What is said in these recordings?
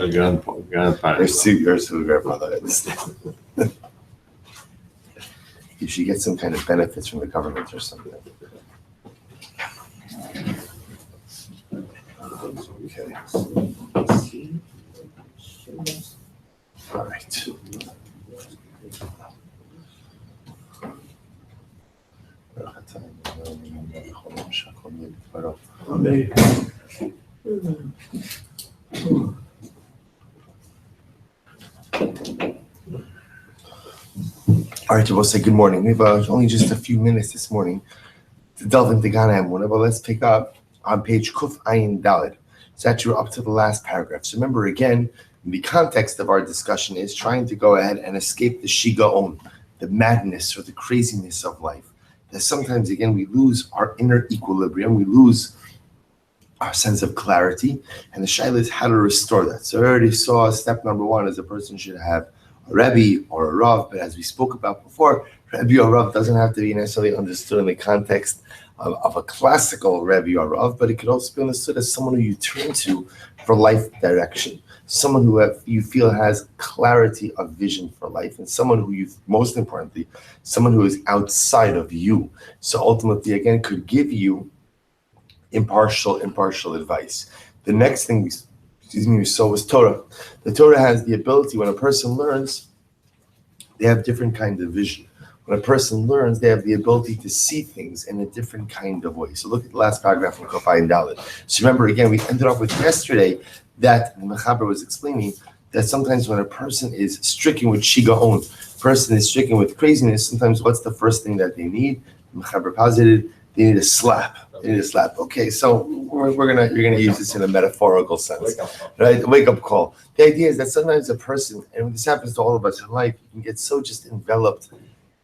Grandparents. Your grandfather. I understand. You should get some kind of benefits from the government or something. Okay. All right. All right, we'll say good morning. We have only just a few minutes this morning to delve into Gana Emunah, but let's pick up on page Kuf Ayin Daled. So that you're up to the last paragraph. So remember again, the context of our discussion is trying to go ahead and escape the shigaon, the madness or the craziness of life. That sometimes again we lose our inner equilibrium, we lose our sense of clarity, and the shaila is how to restore that. So I already saw step number one is a person should have a Rebbe or a Rav, but as we spoke about before, Rebbe or Rav doesn't have to be necessarily understood in the context of a classical Rebbe or Rav, but it could also be understood as someone who you turn to for life direction, someone who you feel has clarity of vision for life, and someone who most importantly, someone who is outside of you. So ultimately, again, could give you impartial advice. The next thing we saw was Torah. The Torah has the ability, when a person learns, they have different kinds of vision. When a person learns, they have the ability to see things in a different kind of way. So look at the last paragraph from Kaf Ayin Daled. So remember, again, we ended off with yesterday that the Mechaber was explaining that sometimes when a person is stricken with shigaon, person is stricken with craziness, sometimes what's the first thing that they need? The Mechaber posited, they need a slap. Okay, so you're gonna use this in a metaphorical sense, right? A wake-up call. The idea is that sometimes a person, and this happens to all of us in life, you can get so just enveloped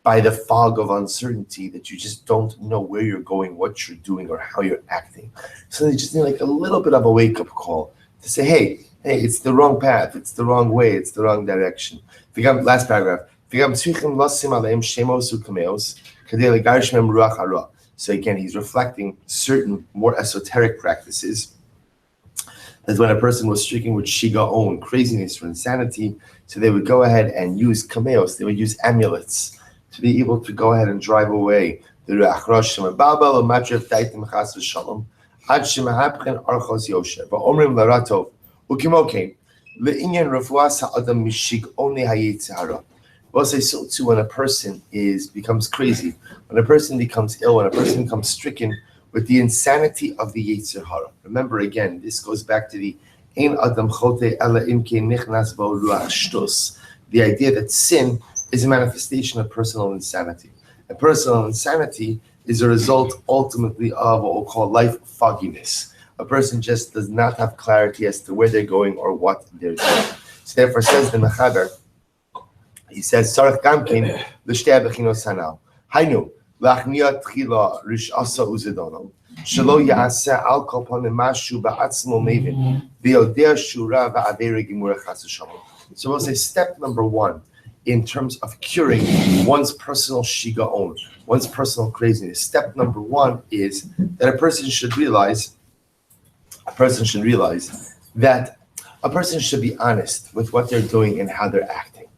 by the fog of uncertainty that you just don't know where you're going, what you're doing, or how you're acting. So you just need like a little bit of a wake-up call to say, hey, it's the wrong path, it's the wrong way, it's the wrong direction. Last paragraph. So again, he's reflecting certain more esoteric practices. That when a person was stricken with shigaon, craziness or insanity, so they would go ahead and use kameos, they would use amulets to be able to go ahead and drive away the ruach roshim or babel or matrev taitim chas v'shalom ad shemahapchen archos yosher va'omrim laratov ukimokein le'inyan refuas ha'adam mishigoni hayitzahara. We'll say so too when a person becomes crazy, when a person becomes ill, when a person becomes stricken with the insanity of the Yetzer Hara. Remember again, this goes back to the Ein Adam Chote Ela Imke Nichnas Bo Ruach Shtus, the idea that sin is a manifestation of personal insanity. And personal insanity is a result ultimately of what we'll call life fogginess. A person just does not have clarity as to where they're going or what they're doing. So therefore says the Mechaber, he says, Sarach Gamkin, L'shtei Bechinos Hanal. Hainu, L'achniya Tchila Rish'asa Uzedono, Shelo Ya'aseh Al Kol Panim Mashu Ba'atzmo Mevin, V'yodea Shura V'averi Gemura Chas V'shalom. So we'll say step number one in terms of curing one's personal shigaon, one's personal craziness. Step number one is that a person should realize that a person should be honest with what they're doing and how they're acting.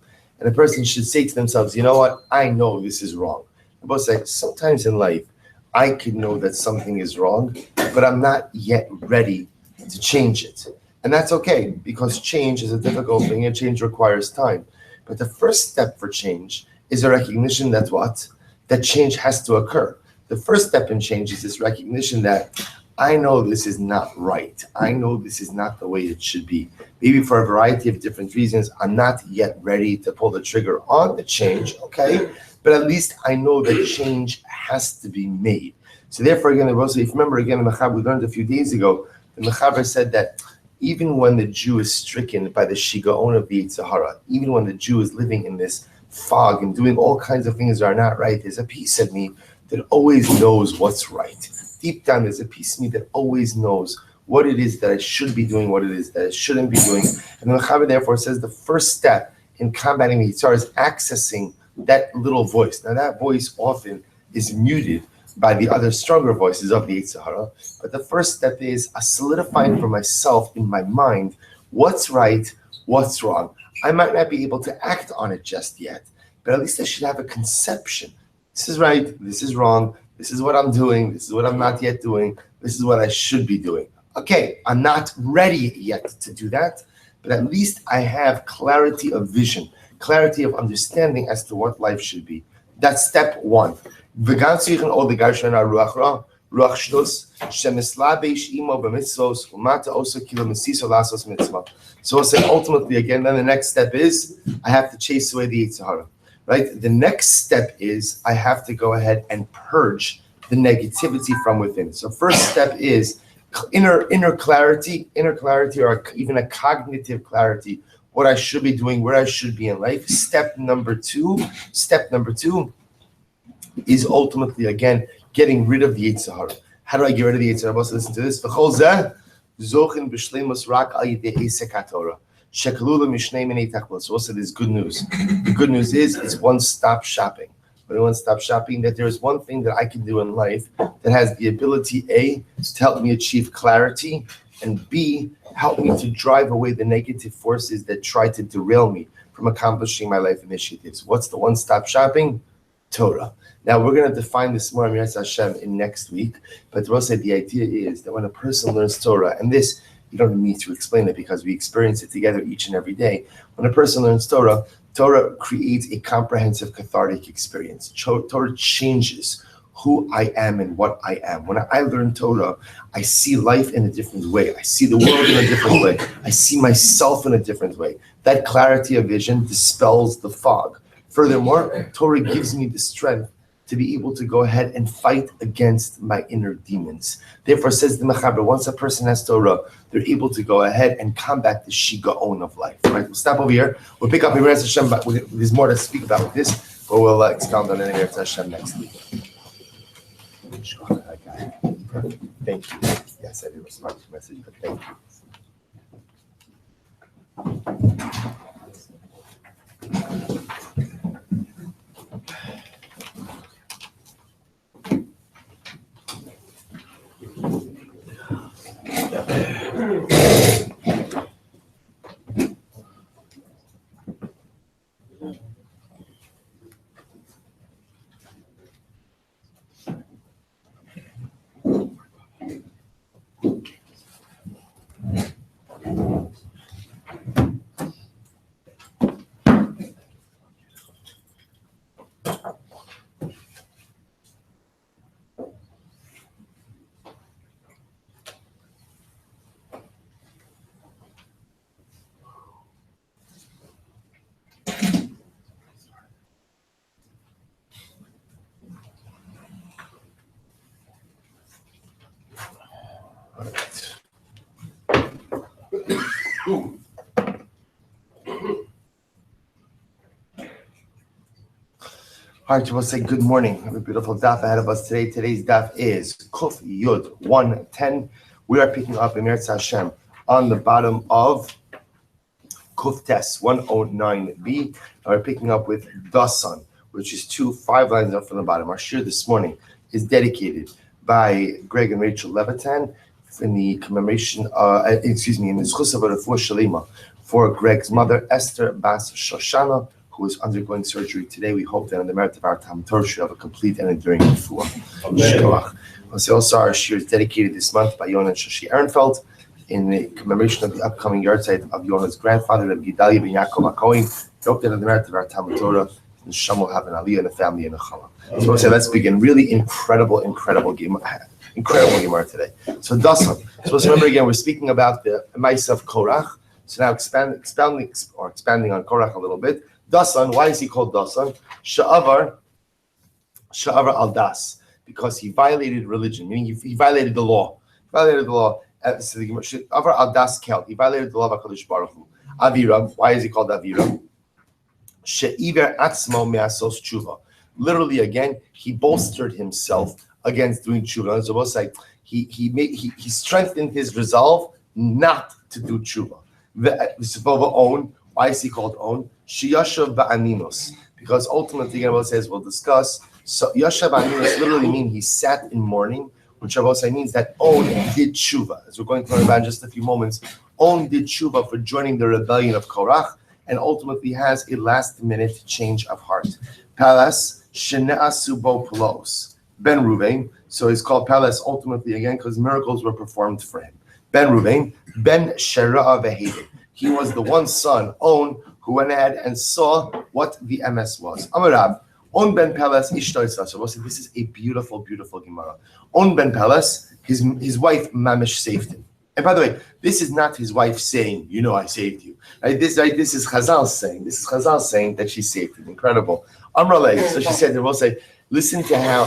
And a person should say to themselves, you know what, I know this is wrong. I both say, sometimes in life, I could know that something is wrong, but I'm not yet ready to change it. And that's okay, because change is a difficult thing and change requires time. But the first step for change is a recognition that change has to occur. The first step in change is this recognition that I know this is not right. I know this is not the way it should be. Maybe for a variety of different reasons, I'm not yet ready to pull the trigger on the change, okay? But at least I know that change has to be made. So therefore, again, if you remember again, the Mechaber, we learned a few days ago, the Mechaber said that even when the Jew is stricken by the shigaon of the Yetzer Hara, even when the Jew is living in this fog and doing all kinds of things that are not right, there's a piece of me that always knows what's right. Deep down, there's a piece of me that always knows what it is that I should be doing, what it is that I shouldn't be doing. And the Mechaber therefore says the first step in combating the Yetzer Hara is accessing that little voice. Now that voice often is muted by the other stronger voices of the Yetzer Hara. But the first step is solidifying for myself in my mind what's right, what's wrong. I might not be able to act on it just yet, but at least I should have a conception. This is right, this is wrong, this is what I'm doing, this is what I'm not yet doing, this is what I should be doing. Okay, I'm not ready yet to do that, but at least I have clarity of vision, clarity of understanding as to what life should be. That's step one. So we'll say ultimately again, then the next step is I have to chase away the Yetzer Hara. Right? The next step is I have to go ahead and purge the negativity from within. So first step is inner clarity, or even a cognitive clarity, what I should be doing, where I should be in life. Step number two is ultimately again getting rid of the Yetzer Hara. How do I get rid of the Yetzer Hara? Let's listen to this. So also there's good news. The good news is it's one-stop shopping. But one-stop shopping, that there is one thing that I can do in life that has the ability, A, to help me achieve clarity, and B, help me to drive away the negative forces that try to derail me from accomplishing my life initiatives. What's the one-stop shopping? Torah. Now we're going to define this more in next week, but we'll say the idea is that when a person learns Torah, and this, you don't need to explain it because we experience it together each and every day. When a person learns Torah, Torah creates a comprehensive cathartic experience. Torah changes who I am and what I am. When I learn Torah, I see life in a different way. I see the world in a different way. I see myself in a different way. That clarity of vision dispels the fog. Furthermore, Torah gives me the strength to be able to go ahead and fight against my inner demons. Therefore, says the Mechaber, once a person has Torah, they're able to go ahead and combat the Shigaon of life. Right? We'll stop over here. We'll pick up Eretz Hashem, but there's more to speak about with this, but we'll expound on it in Eretz Hashem next week. Perfect. Thank you. Yes, I didn't respond to the message, but thank you. All right, we'll say good morning. We have a beautiful daf ahead of us today. Today's daf is Kuf Yud 110. We are picking up in Eretz Hashem on the bottom of Kuf Tes 109b. We're picking up with Dasan, which is 5 lines up from the bottom. Our shir this morning is dedicated by Greg and Rachel Levitan in the commemoration, in the Zchus of Refuah Shalima for Greg's mother, Esther Bas Shoshana, who is undergoing surgery today. We hope that on the merit of our Talmud Torah should have a complete and enduring refuah. Also, our shir is dedicated this month by Yonah and Shashi Ehrenfeld in the commemoration of the upcoming yahrzeit of Yonah's grandfather, Rabbi Gedalia ben Yaakov HaKohen. We hope that on the merit of our Talmud Torah, and Shem will have an aliyah and a family and a chala. So we'll say, let's begin. Really incredible Gemara today. So Dasan. So let's remember again, we're speaking about the Ma'aseh of Korach. So now expanding on Korach a little bit. Dasan, why is he called Dasan? Sha'avar al Das, because he violated religion, meaning he violated the law. Sha'avar al Das Kel, he violated the law of HaKadosh Baruch Hu. Avira, why is he called Avira? She'iver atzmo me'asos tshuva. Literally, again, he bolstered himself against doing tshuva. So it's like he strengthened his resolve not to do tshuva. Why is he called On? Sheyashav ba'aninos. Because ultimately, Rabbi says, we'll discuss. So Yashav ba'aninos literally means he sat in mourning, which Rabbi means that On did tshuva. As we're going to learn about in just a few moments, On did tshuva for joining the rebellion of Korach, and ultimately has a last-minute change of heart. Peles shene'asu bo pelos. Ben Ruvain, so he's called Peles ultimately again because miracles were performed for him. Ben Ruvain, Ben Shera'a v'Hedin. He was the one son, On, who went ahead and saw what the MS was. Amarav, On ben Peles ishto Yisrael. This is a beautiful, beautiful Gemara. On ben Peles, his wife Mamish saved him. And by the way, this is not his wife saying, I saved you. Right? This is Chazal saying. This is Chazal saying that she saved him. Incredible. Amrale. So she said, they will say, listen to how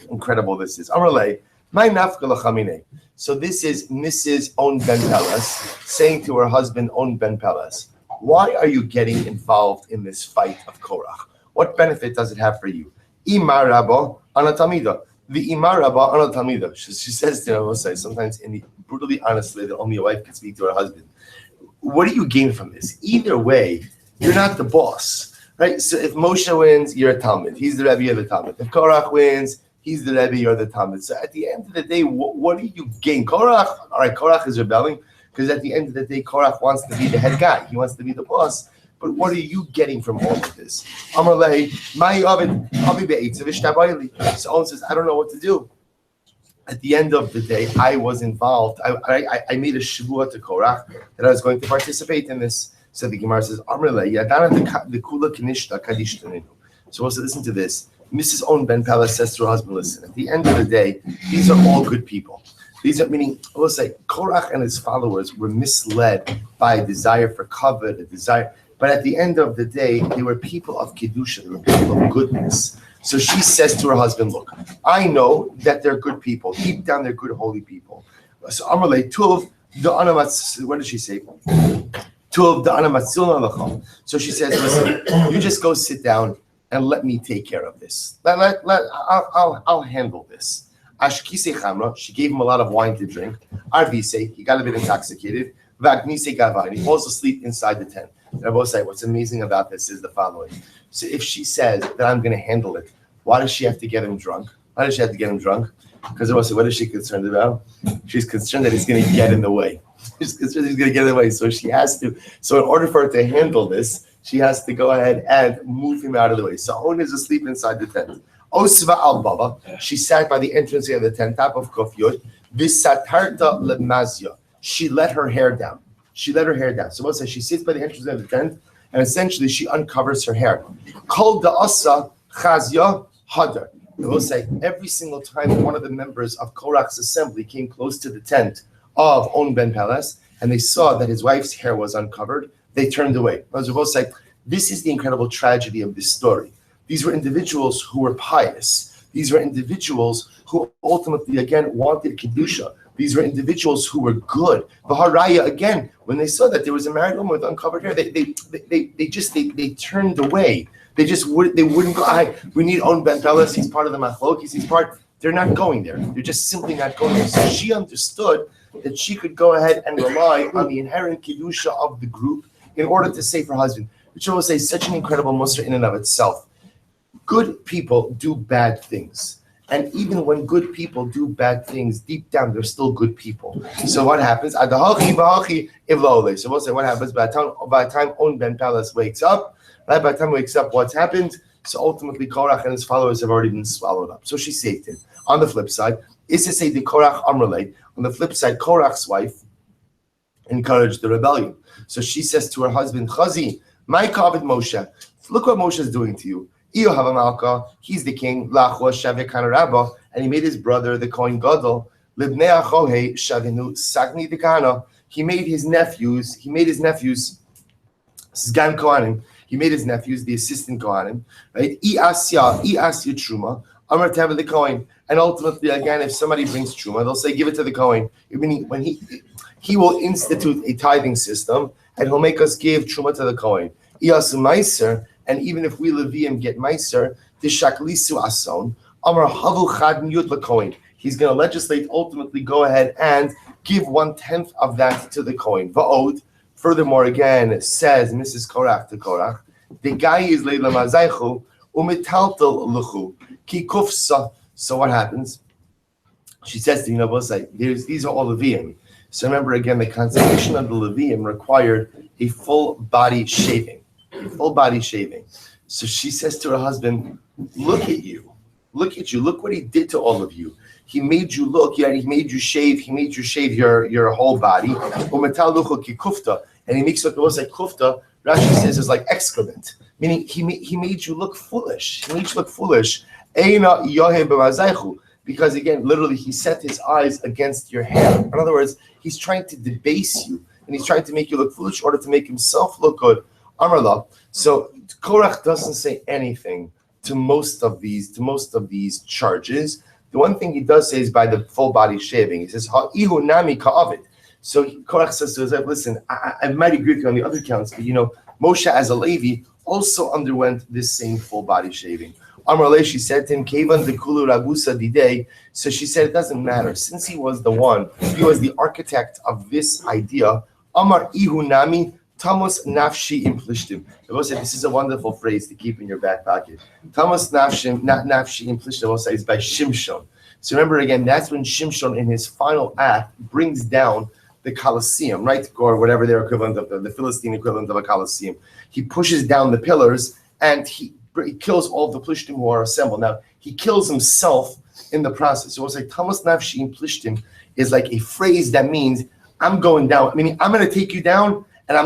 incredible this is. Amrale, my nafka lachamine. So this is Mrs. On Ben Peles saying to her husband On Ben Peles, why are you getting involved in this fight of Korach? What benefit does it have for you? Imar Rabba Anatamida. The Imar Rabba Anatamida. She says to him, I will say, sometimes in the brutally honest way that only a wife can speak to her husband. What do you gain from this? Either way, you're not the boss, right? So if Moshe wins, you're a Talmud. He's the Rebbe, you're the Talmud. If Korach wins, he's the Rebbe, you're the Talmud. So at the end of the day, what do you gain? Korach is rebelling because at the end of the day, Korach wants to be the head guy. He wants to be the boss. But what are you getting from all of this? So Owen says, I don't know what to do. At the end of the day, I was involved. I made a shavua to Korach that I was going to participate in this. So the Gemara says, so also listen to this. Mrs. On Ben Peles says to her husband, listen, at the end of the day, these are all good people. These are, meaning, I will say, Korach and his followers were misled by a desire for covet, a desire. But at the end of the day, they were people of Kedusha, they were people of goodness. So she says to her husband, look, I know that they're good people. Deep down, they're good, holy people. So Amarle, what did she say? So she says, listen, you just go sit down and let me take care of this. I'll handle this. Ashkise Chamra, she gave him a lot of wine to drink. Arvise, he got a bit intoxicated. Vagnise Gavani, he falls asleep inside the tent. And I will say, what's amazing about this is the following. So if she says that I'm going to handle it, why does she have to get him drunk? Why does she have to get him drunk? Because I will say, what is she concerned about? She's concerned that he's going to get in the way. She's concerned he's going to get in the way. So she has to. So in order for her to handle this, she has to go ahead and move him out of the way. So On is asleep inside the tent. Osva al Baba, she sat by the entrance of the tent, top of Kofyot. Visatarta lemazya. She let her hair down. So what says she sits by the entrance of the tent, and essentially she uncovers her hair. Kol da'asa chazya hadar. It will say every single time one of the members of Korach's assembly came close to the tent of On Ben Peles, and they saw that his wife's hair was uncovered, they turned away. As we both say, this is the incredible tragedy of this story. These were individuals who were pious. These were individuals who ultimately, again, wanted Kedusha. These were individuals who were good. Vaharaya, again, when they saw that there was a married woman with uncovered hair, they turned away. They wouldn't go. We need On Ben Peles. He's part of the Machlokes. They're not going there. They're just simply not going there. So she understood that she could go ahead and rely on the inherent kedusha of the group in order to save her husband, which I will say is such an incredible mussar in and of itself. Good people do bad things. And even when good people do bad things, deep down, they're still good people. So what happens? So we'll say what happens by the time On Ben Peles wakes up, right? By the time he wakes up, what's happened? So ultimately, Korach and his followers have already been swallowed up. So she saved him. On the flip side, is to say the Korach Amrale. On the flip side, Korach's wife encouraged the rebellion. So she says to her husband, Chazi, my Kavod Moshe, look what Moshe is doing to you. He's the king, and he made his brother the Kohen Gadol. He made his nephews Sgan Kohanim. He made his nephews the assistant Kohanim, right? Asya Truma, Amar Teva the Kohen. And ultimately, again, if somebody brings Truma, they'll say, give it to the Kohen. Meaning, when he will institute a tithing system, and he'll make us give Truma to the Kohen. Iasu Meiser, and even if we Levium get Meiser, Tishaklisu Ason, Amar Havu Chad Niyut LaKohen. He's going to legislate, ultimately go ahead and give 1/10 of that to the Kohen. Va'od. Furthermore, again, says Mrs. Korach to Korach, the guy is Leila Mazaichu, Umitaltal Luchu, Ki Kufsa. So what happens? She says to these are all Levium. So remember again, the consecration of the Levium required a full body shaving. So she says to her husband, look at you, look what he did to all of you. He made you look, he made you shave your whole body. And he makes it like kufta. Rashi says is like excrement, meaning he made you look foolish. Because again, literally, he set his eyes against your hair. In other words, he's trying to debase you, and he's trying to make you look foolish in order to make himself look good. Amarla. So Korach doesn't say anything to most of these charges. The one thing he does say is by the full body shaving. He says, "Ha'ihu nami ka'avid." So Korach says to his wife, "Listen, I might agree with you on the other counts, but Moshe as a Levi also underwent this same full body shaving." Amar she said to him, "Kevan dekulu ragusa didei." So she said, "It doesn't matter since he was the architect of this idea." Amar ihu nami Tamus nafshi implishtim. The Most said this is a wonderful phrase to keep in your back pocket. Tamus nafshim, not nafshi implishtim. The Most is by Shimshon. So remember again, that's when Shimshon in his final act brings down the Colosseum, right, or whatever their equivalent of the Philistine equivalent of a Colosseum. He pushes down the pillars and he kills all of the Plishtim who are assembled. Now he kills himself in the process. So it's like Tamus nafshi implishtim is like a phrase that means I'm going down. Meaning I'm going to take you down. And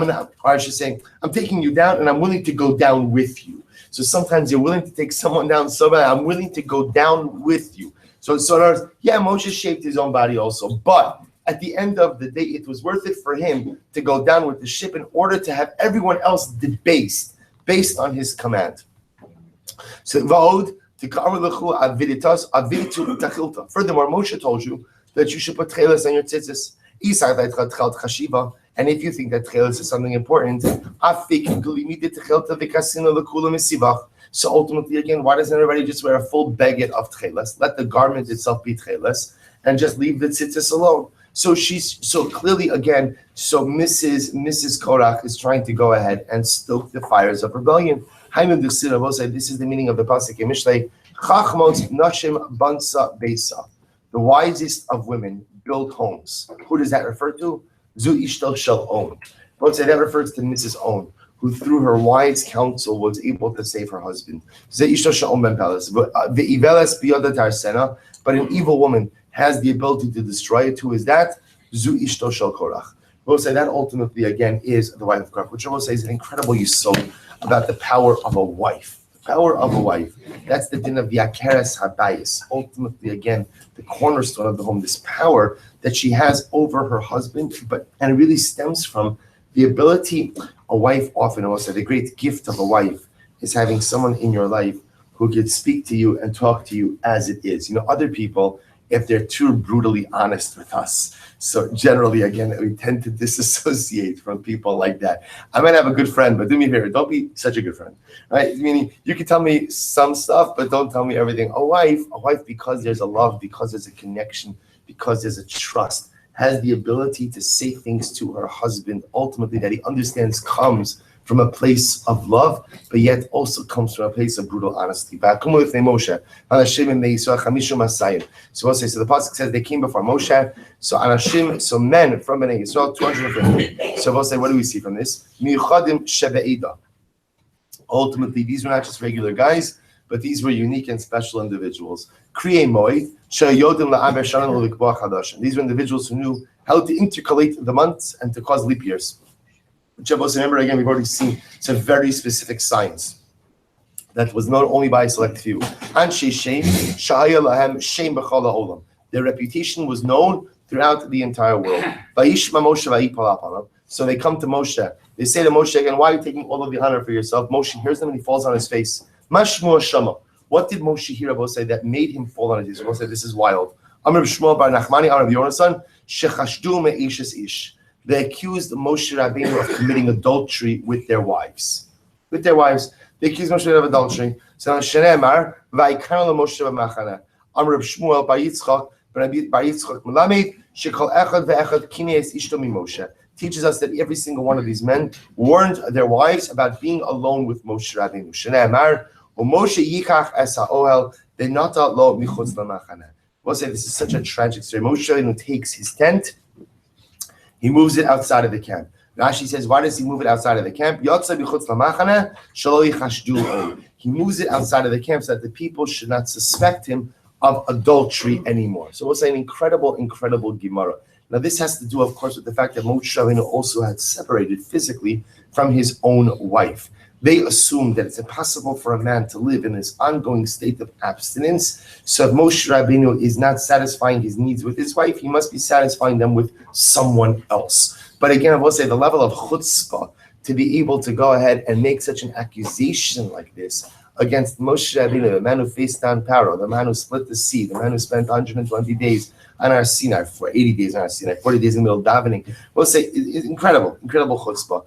I should say, I'm taking you down and I'm willing to go down with you. So sometimes you're willing to take someone down so bad, I'm willing to go down with you. So in other words, yeah, Moshe shaved his own body also, but at the end of the day, it was worth it for him to go down with the ship in order to have everyone else debased based on his command. So Va'od, furthermore, Moshe told you that you should put tcheles on your tzitzis. And if you think that tcheles is something important, so ultimately, again, why doesn't everybody just wear a full baguette of tcheles? Let the garment itself be tcheles, and just leave the tzitzis alone. So clearly, again, Mrs. Korach is trying to go ahead and stoke the fires of rebellion. This is the meaning of the pasuk in Mishlei. Chachmot nashim bansa beisa. The wisest of women build homes. Who does that refer to? Zu ishtal shel on. But that refers to Mrs. On, who through her wise counsel was able to save her husband. Ze ishtal shel on ben pelas. Ve'iveles biyada tarsena. But an evil woman has the ability to destroy it. Who is that? Zu ishtal shel korach. We'll say that ultimately again is the wife of Korach, which I will say is an incredible yisod about the power of a wife. Power of a wife. That's the din of the Akeres Habayis. Ultimately, again, the cornerstone of the home, this power that she has over her husband, and it really stems from the ability, a wife often also, the great gift of a wife is having someone in your life who could speak to you and talk to you as it is. Other people, if they're too brutally honest with us. So generally, again, we tend to disassociate from people like that. I might have a good friend, but do me a favor, don't be such a good friend, right? Meaning you can tell me some stuff, but don't tell me everything. A wife, because there's a love, because there's a connection, because there's a trust, has the ability to say things to her husband, ultimately that he understands comes from a place of love, but yet also comes from a place of brutal honesty. So we'll say, so the pasuk says they came before Moshe. So Anashim, so men from Bnei Yisrael, 250. So we'll say, what do we see from this? Ultimately, these were not just regular guys, but these were unique and special individuals. These were individuals who knew how to intercalate the months and to cause leap years. Which remember again, we've already seen some very specific signs that was known only by a select few. Their reputation was known throughout the entire world. So they come to Moshe. They say to Moshe again, why are you taking all of the honor for yourself? Moshe hears them and he falls on his face. What did Moshe hear about say that made him fall on his face? Moshe said, this is wild. Rabbi Shmuel Nachmani, Rabbi Yonasan, shechashdu me'ishes ish. They accused Moshe Rabbeinu of committing adultery with their wives. They accused Moshe of adultery. So Shenemar, Vaikanu Moshe b'machana. Rabbi Shmuel Bar Yitzchak, Bar Yitzchak Melamed, Shekol Echad ve'Echad Kineis Ishto Moshe. Teaches us that every single one of these men warned their wives about being alone with Moshe Rabbeinu. Shenemar, Moshe Yikach Es HaOhel, Ve'nata Lo Michutz LaMachana. We'll say this is such a tragic story. Moshe Rabbeinu takes his tent He moves it outside of the camp. Rashi says, why does he move it outside of the camp? He moves it outside of the camp so that the people should not suspect him of adultery anymore. So we'll say an incredible, incredible Gemara. Now this has to do, of course, with the fact that Moshe Rabbeinu also had separated physically from his own wife. They assumed that it's impossible for a man to live in this ongoing state of abstinence. So if Moshe Rabbeinu is not satisfying his needs with his wife, he must be satisfying them with someone else. But again, I will say the level of chutzpah to be able to go ahead and make such an accusation like this against Moshe Rabbeinu, the man who faced down Paro, the man who split the sea, the man who spent 120 days on our Sinai, for 80 days on our Sinai, 40 days in the middle of davening. We'll say it's incredible chutzpah.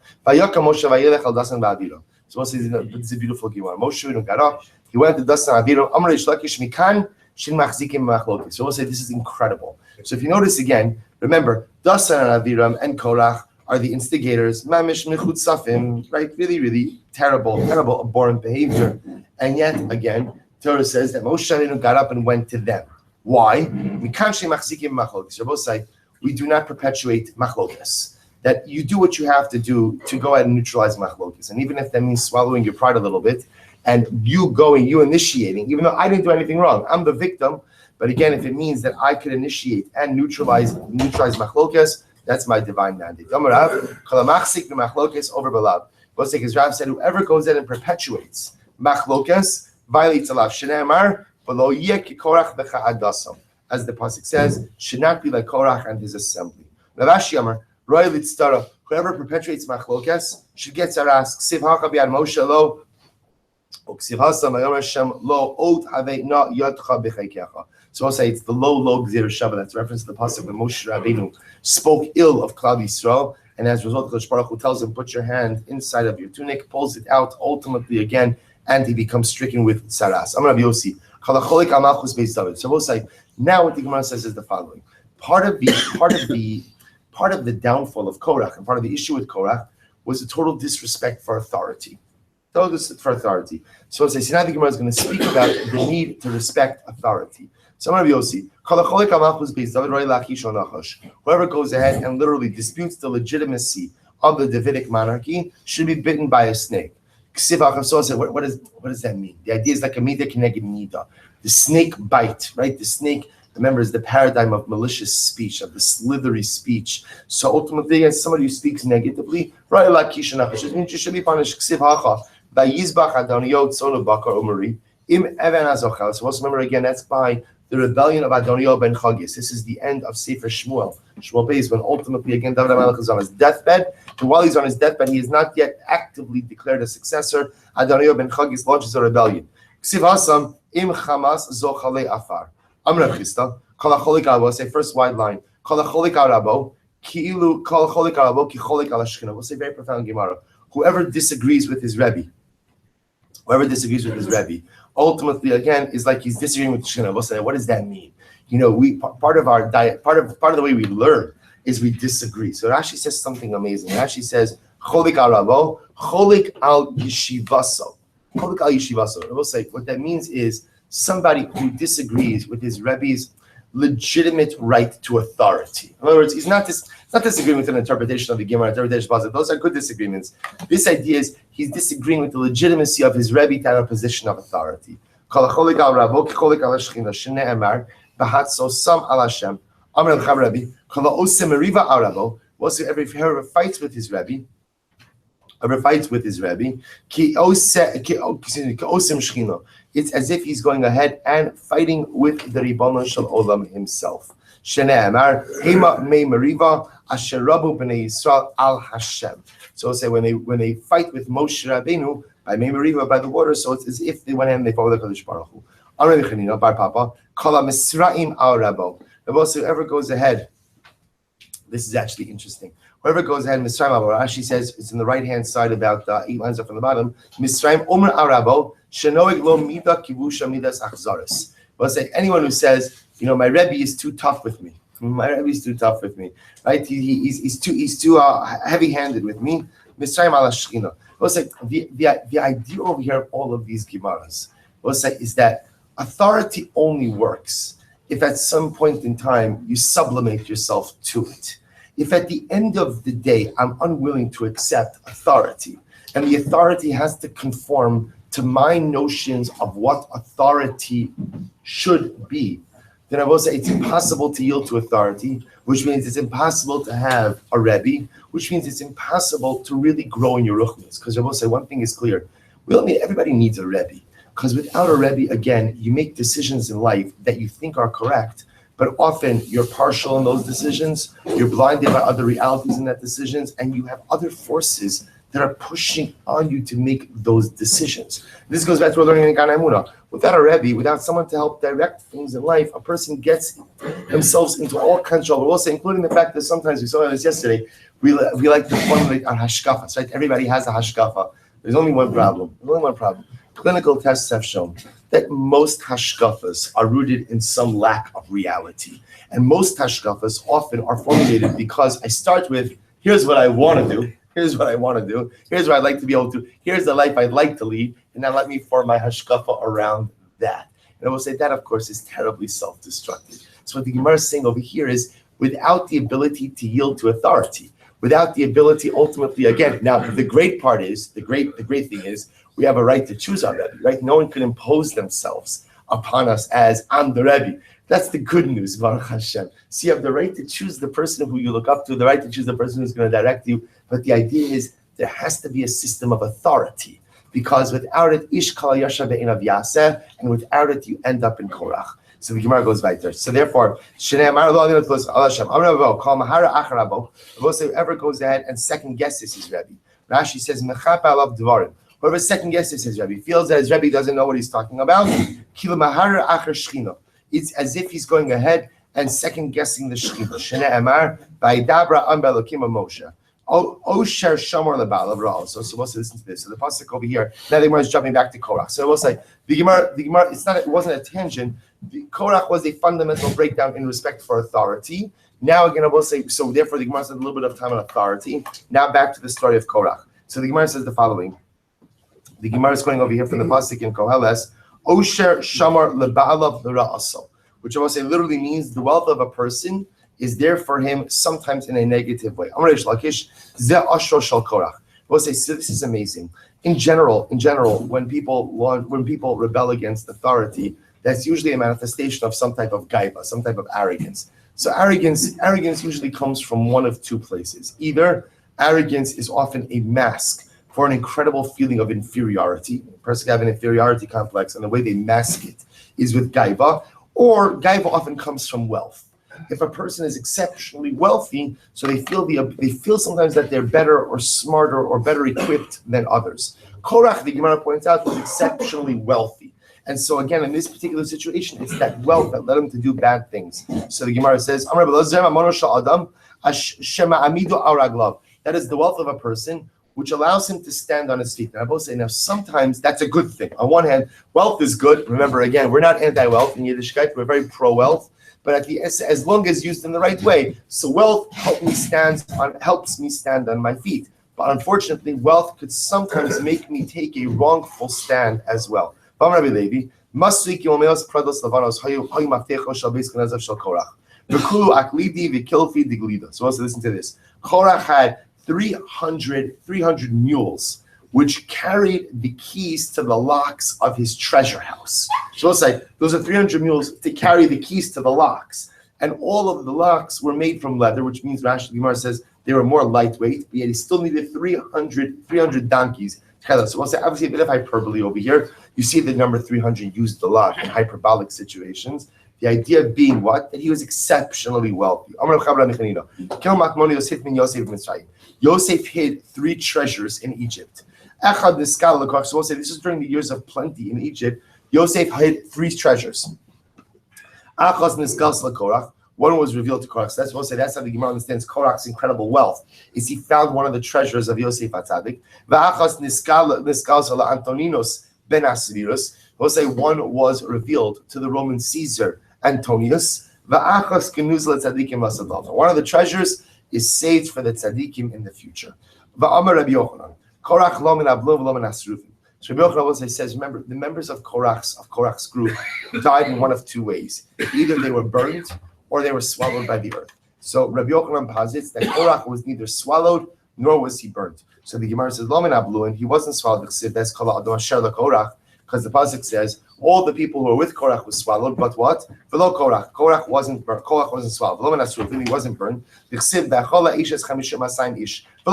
So we'll say it's a beautiful Gemara. Moshe Rabbeinu got up, he went to Dasan Aviram, Amar Reish Lakish Mikan Shin Machzikim Machlokes. So we'll say this is incredible. So if you notice again, remember, Dasan and Aviram and Korach are the instigators, Mamish Michut Safim, right? Really, really terrible, abhorrent behavior. And yet, again, Torah says that Moshe Rabbeinu got up and went to them. Why? Mikan Shin Machzikim Machlokes. We'll say, we do not perpetuate Machlokes. That you do what you have to do to go ahead and neutralize machlokes. And even if that means swallowing your pride a little bit, and you initiating, even though I didn't do anything wrong, I'm the victim. But again, if it means that I could initiate and neutralize machlokes, that's my divine mandate. His Rav said, whoever goes in and perpetuates machlokes violates Allah. As the pasuk says, should not be like Korach and his assembly. Ravashi Amar, Roy Litztara, whoever perpetuates machlokas should get zaras. Ksiv hacha bi'ad Moshe lo, uksiv hasa ma'yom Hashem lo od ave'na yadcha b'chaikecha. So I'll say it's the low gzir Shabbat. That's a reference to the pasuk when Moshe Rabbeinu spoke ill of Klal Yisrael, and as a result, Kodesh Baruch Hu tells him, put your hand inside of your tunic, pulls it out, ultimately again, and he becomes stricken with zaras. I'm Rabbi Yossi. Kalacholik amalchus beis David. So we'll say now what the Gemara says is the following: part of the downfall of Korach and part of the issue with Korach was a total disrespect for authority. So now the Gemara is going to speak about the need to respect authority. So I'm going to see whoever goes ahead and literally disputes the legitimacy of the Davidic monarchy should be bitten by a snake. What does that mean? The idea is like a mida keneged mida. The snake bite, right? The snake, remember, is the paradigm of malicious speech, of the slithery speech. So ultimately, as somebody who speaks negatively, means you should be punished. So let's remember again, that's by the rebellion of Adoniel ben Chagis. This is the end of Sefer Shmuel. Shmuel Beis, when ultimately again David HaMelech is on his deathbed, and while he's on his deathbed, he is not yet actively declared a successor. Adoniel ben Chagis launches a rebellion. Ksiv hasam im chamas zochale afar. Amr Chista, kalacholik arabo. Say first wide line. Kalacholik arabo, kiilu kalacholik arabo ki cholik ala shchina. We'll say very profound Gemara. Whoever disagrees with his Rebbe, ultimately again is like he's disagreeing with Shchina. We'll say, what does that mean? You know, we part of our diet, part of the way we learn is we disagree. So Rashi says something amazing. Rashi says, cholik al rabo, cholik al yeshivaso. Cholik al yeshivaso. We'll say what that means is somebody who disagrees with his Rebbe's legitimate right to authority. In other words, he's not disagreeing with an interpretation of the Gemara, interpretation of the Those are good disagreements. This idea is he's disagreeing with the legitimacy of his Rebbe to have a position of authority. We'll see whoever fights with his Rebbe, it's as if he's going ahead and fighting with the Ribono Shel Olam himself. So say when they fight with Moshe Rabbeinu by Mei Meriva, by the water, so it's as if they went in and they follow the Kodesh Baruch Hu. Whoever goes ahead, this is actually interesting. Whoever goes ahead, Misraim Abo, Rashi says it's in the right hand side, about 8 lines up from the bottom. Misraim Omer Arabo, Shenoig Lo Mida Kivusha Midas Achzaris. Well, say anyone who says, you know, my Rebbe is too tough with me. My Rebbe is too tough with me, right? He's too heavy-handed with me. Misraim Ala Shechina. Well, say the idea over here of all of these Gemaras, well, say is that authority only works if at some point in time you sublimate yourself to it. If at the end of the day I'm unwilling to accept authority, and the authority has to conform to my notions of what authority should be, then I will say it's impossible to yield to authority, which means it's impossible to have a Rebbe, which means it's impossible to really grow in your ruchnis. Because I will say one thing is clear: everybody needs a Rebbe. Because without a Rebbe, again, you make decisions in life that you think are correct, but often you're partial in those decisions, you're blinded by other realities in that decisions, and you have other forces that are pushing on you to make those decisions. This goes back to what we're learning in Gan Emunah. Without a Rebbe, without someone to help direct things in life, a person gets themselves into all kinds of trouble. Also, including the fact that sometimes, we saw this yesterday, we like to formulate our hashkafas, right? Everybody has a hashkafa. There's only one problem. Clinical tests have shown that most hashkafas are rooted in some lack of reality. And most hashkafas often are formulated because I start with, here's what I want to do, here's what I want to do, here's what I'd like to be able to, here's the life I'd like to lead, and now let me form my hashkafa around that. And I will say that, of course, is terribly self-destructive. So what the Gemara is saying over here is, without the ability to yield to authority, without the ability ultimately, again, now the great part is, the great thing is, we have a right to choose our Rebbe, right? No one can impose themselves upon us as, I'm the Rebbe. That's the good news, Baruch Hashem. So you have the right to choose the person who you look up to, the right to choose the person who's going to direct you. But the idea is there has to be a system of authority, because without it, Ish Kal Yasha Be'inav Yaseh, and without it, you end up in Korach. So the Gemara goes right there. So therefore, whoever goes ahead and second guesses his Rebbe. Rashi says, whoever second guesses his Rebbe, feels that his Rebbe doesn't know what he's talking about, it's as if he's going ahead and second guessing the Shechina. Shene Emar, Vayidabra Am Be'elokim Moshe. Osher Shamor Lebal Ra'al. So we'll listen to this. So the pasuk over here. Now the Gemara is jumping back to Korach. So we'll say the Gemara. It wasn't a tangent. Korach was a fundamental breakdown in respect for authority. Now again, I will say. So therefore, the Gemara spent a little bit of time on authority. Now back to the story of Korach. So the Gemara says the following. The Gemara is going over here from the pasuk in Koheles. Osher Shamor Lebalav Ra'asol, which I will say literally means the wealth of a person is there for him sometimes in a negative way. We'll say, so this is amazing. In general, when people rebel against authority, that's usually a manifestation of some type of gaiva, some type of arrogance. So arrogance usually comes from one of two places. Either arrogance is often a mask for an incredible feeling of inferiority. A person can have an inferiority complex, and the way they mask it is with gaiva, or gaiva often comes from wealth. If a person is exceptionally wealthy, so they feel sometimes that they're better or smarter or better equipped than others. Korach, the Gemara points out, was exceptionally wealthy. And so again, in this particular situation, it's that wealth that led him to do bad things. So the Gemara says, that is the wealth of a person, which allows him to stand on his feet. And I both say, now sometimes that's a good thing. On one hand, wealth is good. Remember, again, we're not anti-wealth in Yiddishkeit, we're very pro-wealth. But as long as used in the right way, so wealth helps me stand on my feet. But unfortunately, wealth could sometimes make me take a wrongful stand as well. So also listen to this. Korach had 300 mules, which carried the keys to the locks of his treasure house. So we'll say those are 300 mules to carry the keys to the locks. And all of the locks were made from leather, which means Rashi Gemara says they were more lightweight, but yet he still needed 300 donkeys. So we'll say obviously a bit of hyperbole over here. You see the number 300 used a lot in hyperbolic situations. The idea being what? That he was exceptionally wealthy. Yosef hid 3 treasures in Egypt. So we'll say this is during the years of plenty in Egypt. Yosef hid 3 treasures. One was revealed to Korach. So that's what we'll say. That's how the Gemara understands Korach's incredible wealth. Is he found one of the treasures of Yosef HaTzadik. We'll say one was revealed to the Roman Caesar Antonius. One of the treasures is saved for the tzaddikim in the future. So Rabbi Yochanan says, remember, the members of Korach's group died in one of 2 ways. Either they were burned or they were swallowed by the earth. So Rabbi Yochanan posits that Korach was neither swallowed nor was he burnt. So the Gemara says, Lomin Ablu, and he wasn't swallowed, because the pasuk says all the people who were with Korach was swallowed, but what? Below Korach. Korach wasn't burnt. Korach wasn't swallowed. Lomin Asrufin, he wasn't burned. Below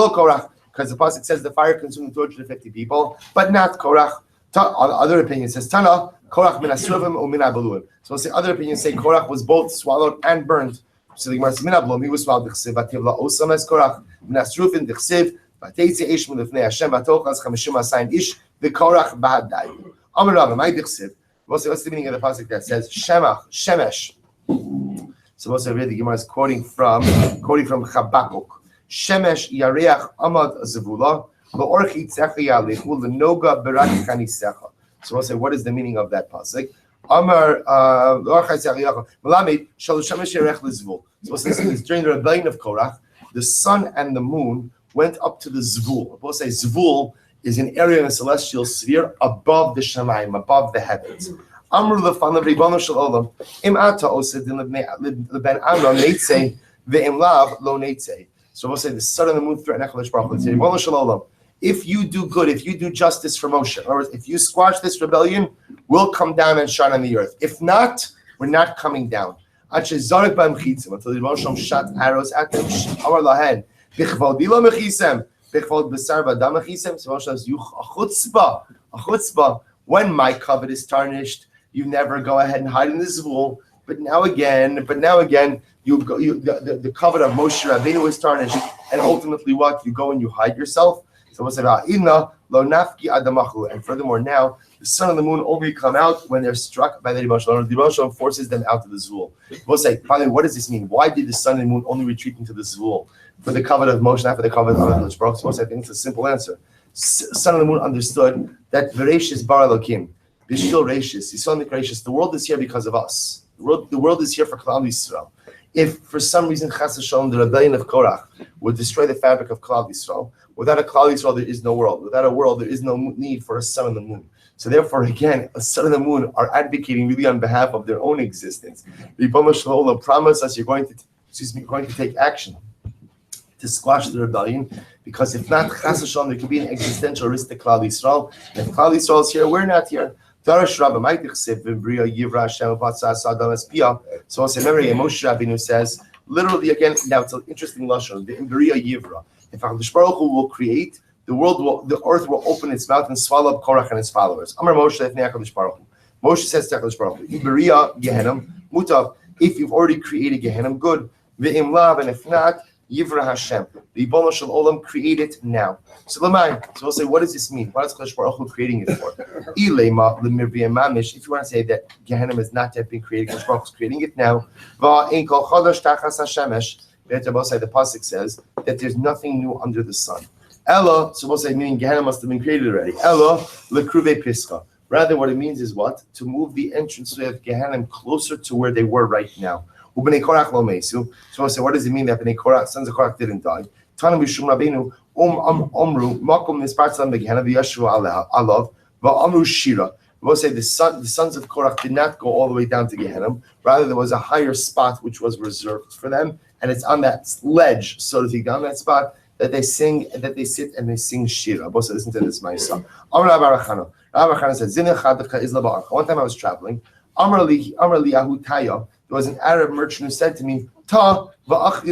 Korach, because the pasuk says the fire consumed 250 people, but not Korach. Other opinion says Tana, Korach min Asrufim or min Abaluim. So we'll say other opinions say Korach was both swallowed and burned. So the Gemara says min Abaluim, he was swallowed. Dechsev vativla osam es Korach min Asrufin dechsev. What's the meaning of the pasuk that says Shemesh? So what's the Gemara is quoting from Chabakuk. Shemesh yareach amad zevula lo'orchi tzecha yalichu lenoga berak chanisecha. So we'll say, what is the meaning of that pasuk? Amar lo'orchi tzecha yalichu melamed shalosh shemesh yareach lezvul. So this is during the rebellion of Korach, the sun and the moon went up to the Zvul. We'll say Zvul is an area in the celestial sphere above the Shamayim, above the heavens. Amru lefanav Ribono shel Olam, im ata osed leben Amram neitzei ve'im lav lo neitzei. So we'll say the sun and the moon threaten HaKadosh Baruch Hu. Ribono shel Olam, if you do good, if you do justice for Moshe, or if you squash this rebellion, we'll come down and shine on the earth. If not, we're not coming down. Until the Ribono Shalom shot arrows at them. Amar lahen. So a chutzpah, when my covet is tarnished, you never go ahead and hide in the zvul. But now again, the covet of Moshe Rabbeinu is tarnished, and ultimately what? You go and you hide yourself. So what's about Inna lo nafki adamachu? And furthermore, now the sun and the moon only come out when they're struck by the Ribono Shalom. The Ribono Shalom forces them out of the zvul. We'll say, finally, what does this mean? Why did the sun and moon only retreat into the zvul? For the covenant of Moshe, not for the covenant of HaKadosh Baruch Hu. I think it's a simple answer. Sun and the moon understood that Bereshis bar Elokim, Bishil Reshis, Yisrael Reshis, the world is here because of us. The world is here for Klal Yisrael. If for some reason Chas V'Shalom, the rebellion of Korach would destroy the fabric of Klal Yisrael, without a Klal Yisrael there is no world. Without a world there is no need for a sun and the moon. So therefore, again, a sun and the moon are advocating really on behalf of their own existence. Ribono Shalom promise us you're going to take action to squash the rebellion, because if not, Chas V'Shalom, there could be an existential risk to Klal Yisrael. If Klal Yisrael is here, we're not here. So I'll say, remember, Moshe Rabbeinu says, literally again, now it's an interesting lashon, the Imbriya Yivra. If HaKadosh Baruch Hu will create, the earth will open its mouth and swallow up Korach and his followers. Amar Moshe Lefnei HaKadosh Baruch Hu. Moshe says to HaKadosh Baruch Hu, Imbriya Gehenim Mutav, if you've already created Gehenim, good. Ve'im lav, and if not, Yivra Hashem. The Ribono Shel Olam, create it now. So we'll say, what does this mean? What is Kadosh Baruch Hu creating it for? If you want to say that Gehenna has not yet been created, Kadosh Baruch Hu is creating it now. The pasuk says that there's nothing new under the sun. Ella, so we'll say, meaning Gehenna must have been created already. Ella lekruve piska. Rather, what it means is what? To move the entranceway of Gehenna closer to where they were right now. So I say, what does it mean that Bnei Korach, sons of Korach, didn't die? Tanu Mishum Rabbeinu Omru Makom Nispartzam Begehenna v'Yashua Alav v'Amru Shira. We'll say the sons of Korach did not go all the way down to Gehenna. Rather, there was a higher spot which was reserved for them, and it's on that ledge, so to speak, on that spot that they sing, that they sit and they sing Shira. Both listen to this, my son. Amar Rabbi Chana said, Zine Chadavka is Labar. One time I was traveling. Amar Li Ahutaya. There was an Arab merchant who said to me, come, I want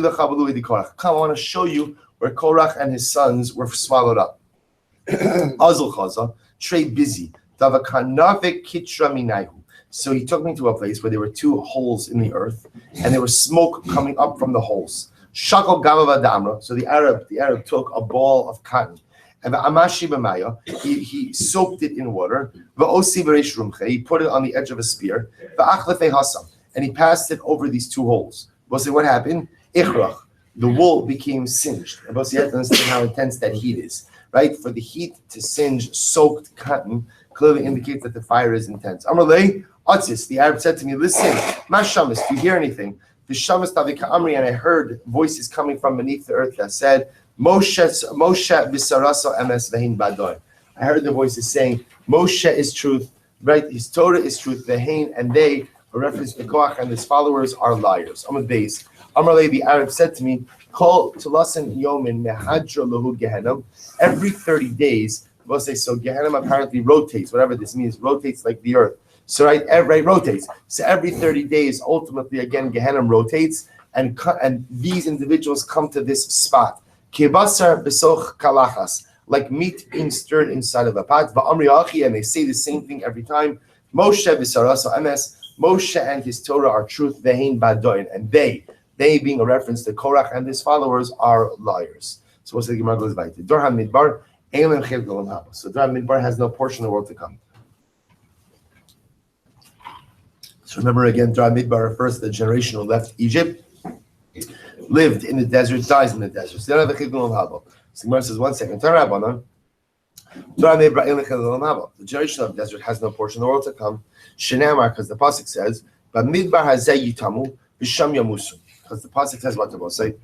to show you where Korach and his sons were swallowed up. Azul Chaza, trade busy. So he took me to a place where there were two holes in the earth, and there was smoke coming up from the holes. Shakal Gamava Damra. So the Arab took a ball of cotton. And he soaked it in water. He put it on the edge of a spear. And he passed it over these two holes. But what happened? The wool became singed. And you have to understand how intense that heat is, right? For the heat to singe soaked cotton clearly indicates that the fire is intense. Amrlei Atzis, the Arab said to me, listen, Mashamas, do you hear anything? The Shamas Tavika Amri, and I heard voices coming from beneath the earth that said, Moshe Bisaraso Emes Vehin Badoy. I heard the voices saying, Moshe is truth, right? His Torah is truth, Vehin, and they, a reference to Korach and his followers, are liars. I'm a base. Amarle, the Arab said to me, call to Lasan Yomin Mehadra Lahu Gehenna. Every 30 days, we'll say, so Gehenna apparently rotates, whatever this means, rotates like the earth. So right, rotates. So every 30 days, ultimately, again, Gehenna rotates, and these individuals come to this spot. Kebasar besoch kalachas, like meat being stirred inside of a pot. Va'amri achi, and they say the same thing every time. Moshe b'saraso emes, Moshe and his Torah are truth. Ve'hein badoin, and they being a reference to Korach and his followers are liars. So what's the Gemara goes by? Dor HaMidbar, Eilem Chev Golam Haba. So Dor HaMidbar has no portion of the world to come. So remember again, Dor HaMidbar refers to the generation who left Egypt, lived in the desert, dies in the desert. So they don't have a Chev Golam Haba. So Gemara says, 1 second. Dor HaMidbar, the generation of the desert has no portion of the world to come. Shenamar, because the pasuk says, "But Midbar hazeh yitamu v'sham yamusu." Because the pasuk says what the pasuk say.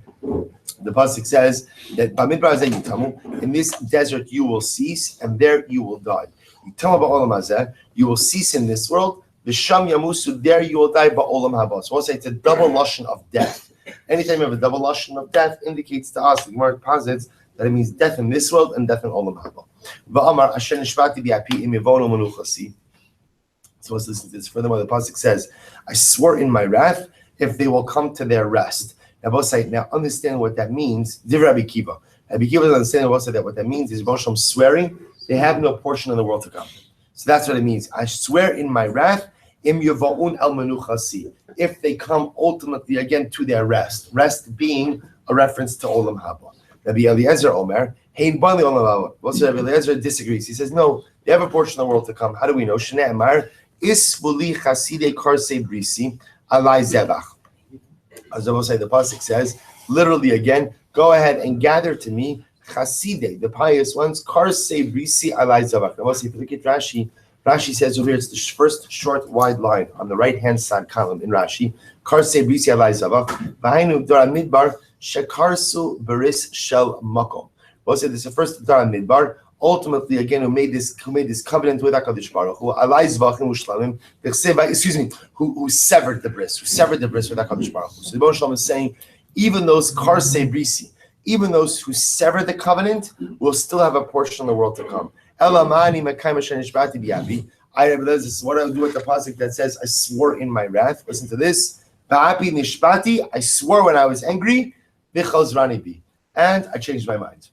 The pasuk says that Bamidbar hazeh yitamu, in this desert you will cease, and there you will die. Yitamu ba'olam hazeh, you will cease in this world. V'sham yamusu, there you will die ba'olam haba. So we'll say it's a double lashon of death. Anytime you have a double lashon of death, indicates to us, the Gemara posits that it means death in this world and death in olam haba. Va'amar asher nishbati bi'api im yivonu menuchasi. So let's listen to this. Furthermore, the pasuk says, "I swore in my wrath if they will come to their rest." Now, both say, now understand what that means. Div Rabbi Kiva. Rabbi Kiva doesn't understand also that what that means is Moshe swearing they have no portion in the world to come. So that's what it means. I swear in my wrath, im yavaun el menuchasi, if they come ultimately again to their rest. Rest being a reference to olam haba. Rabbi Eliezer Omer, hein bali olam haba. Also, Rabbi Eliezer disagrees. He says, no, they have a portion of the world to come. How do we know? Shnei Amar. Isvuli chaside karse brisi alai zebach. As I will say, the pasuk says, literally again, go ahead and gather to me chaside, the pious ones, karse brisi alai zebach. I will say, if you look at Rashi, Rashi says over here, it's the first short wide line on the right hand side column in Rashi. Karse brisi alai zebach. V'hainu dor midbar shekarsu beris shel makom. We'll say this is the first dor midbar. Ultimately, again, who made this covenant with HaKadosh Baruch Hu, who severed the bris, with HaKadosh Baruch Hu. So the Baruch Shalom is saying, even those karsei brisi, even those who sever the covenant, will still have a portion of the world to come. This is what I'll do with the pasuk that says, I swore in my wrath. Listen to this. I swore when I was angry, and I changed my mind.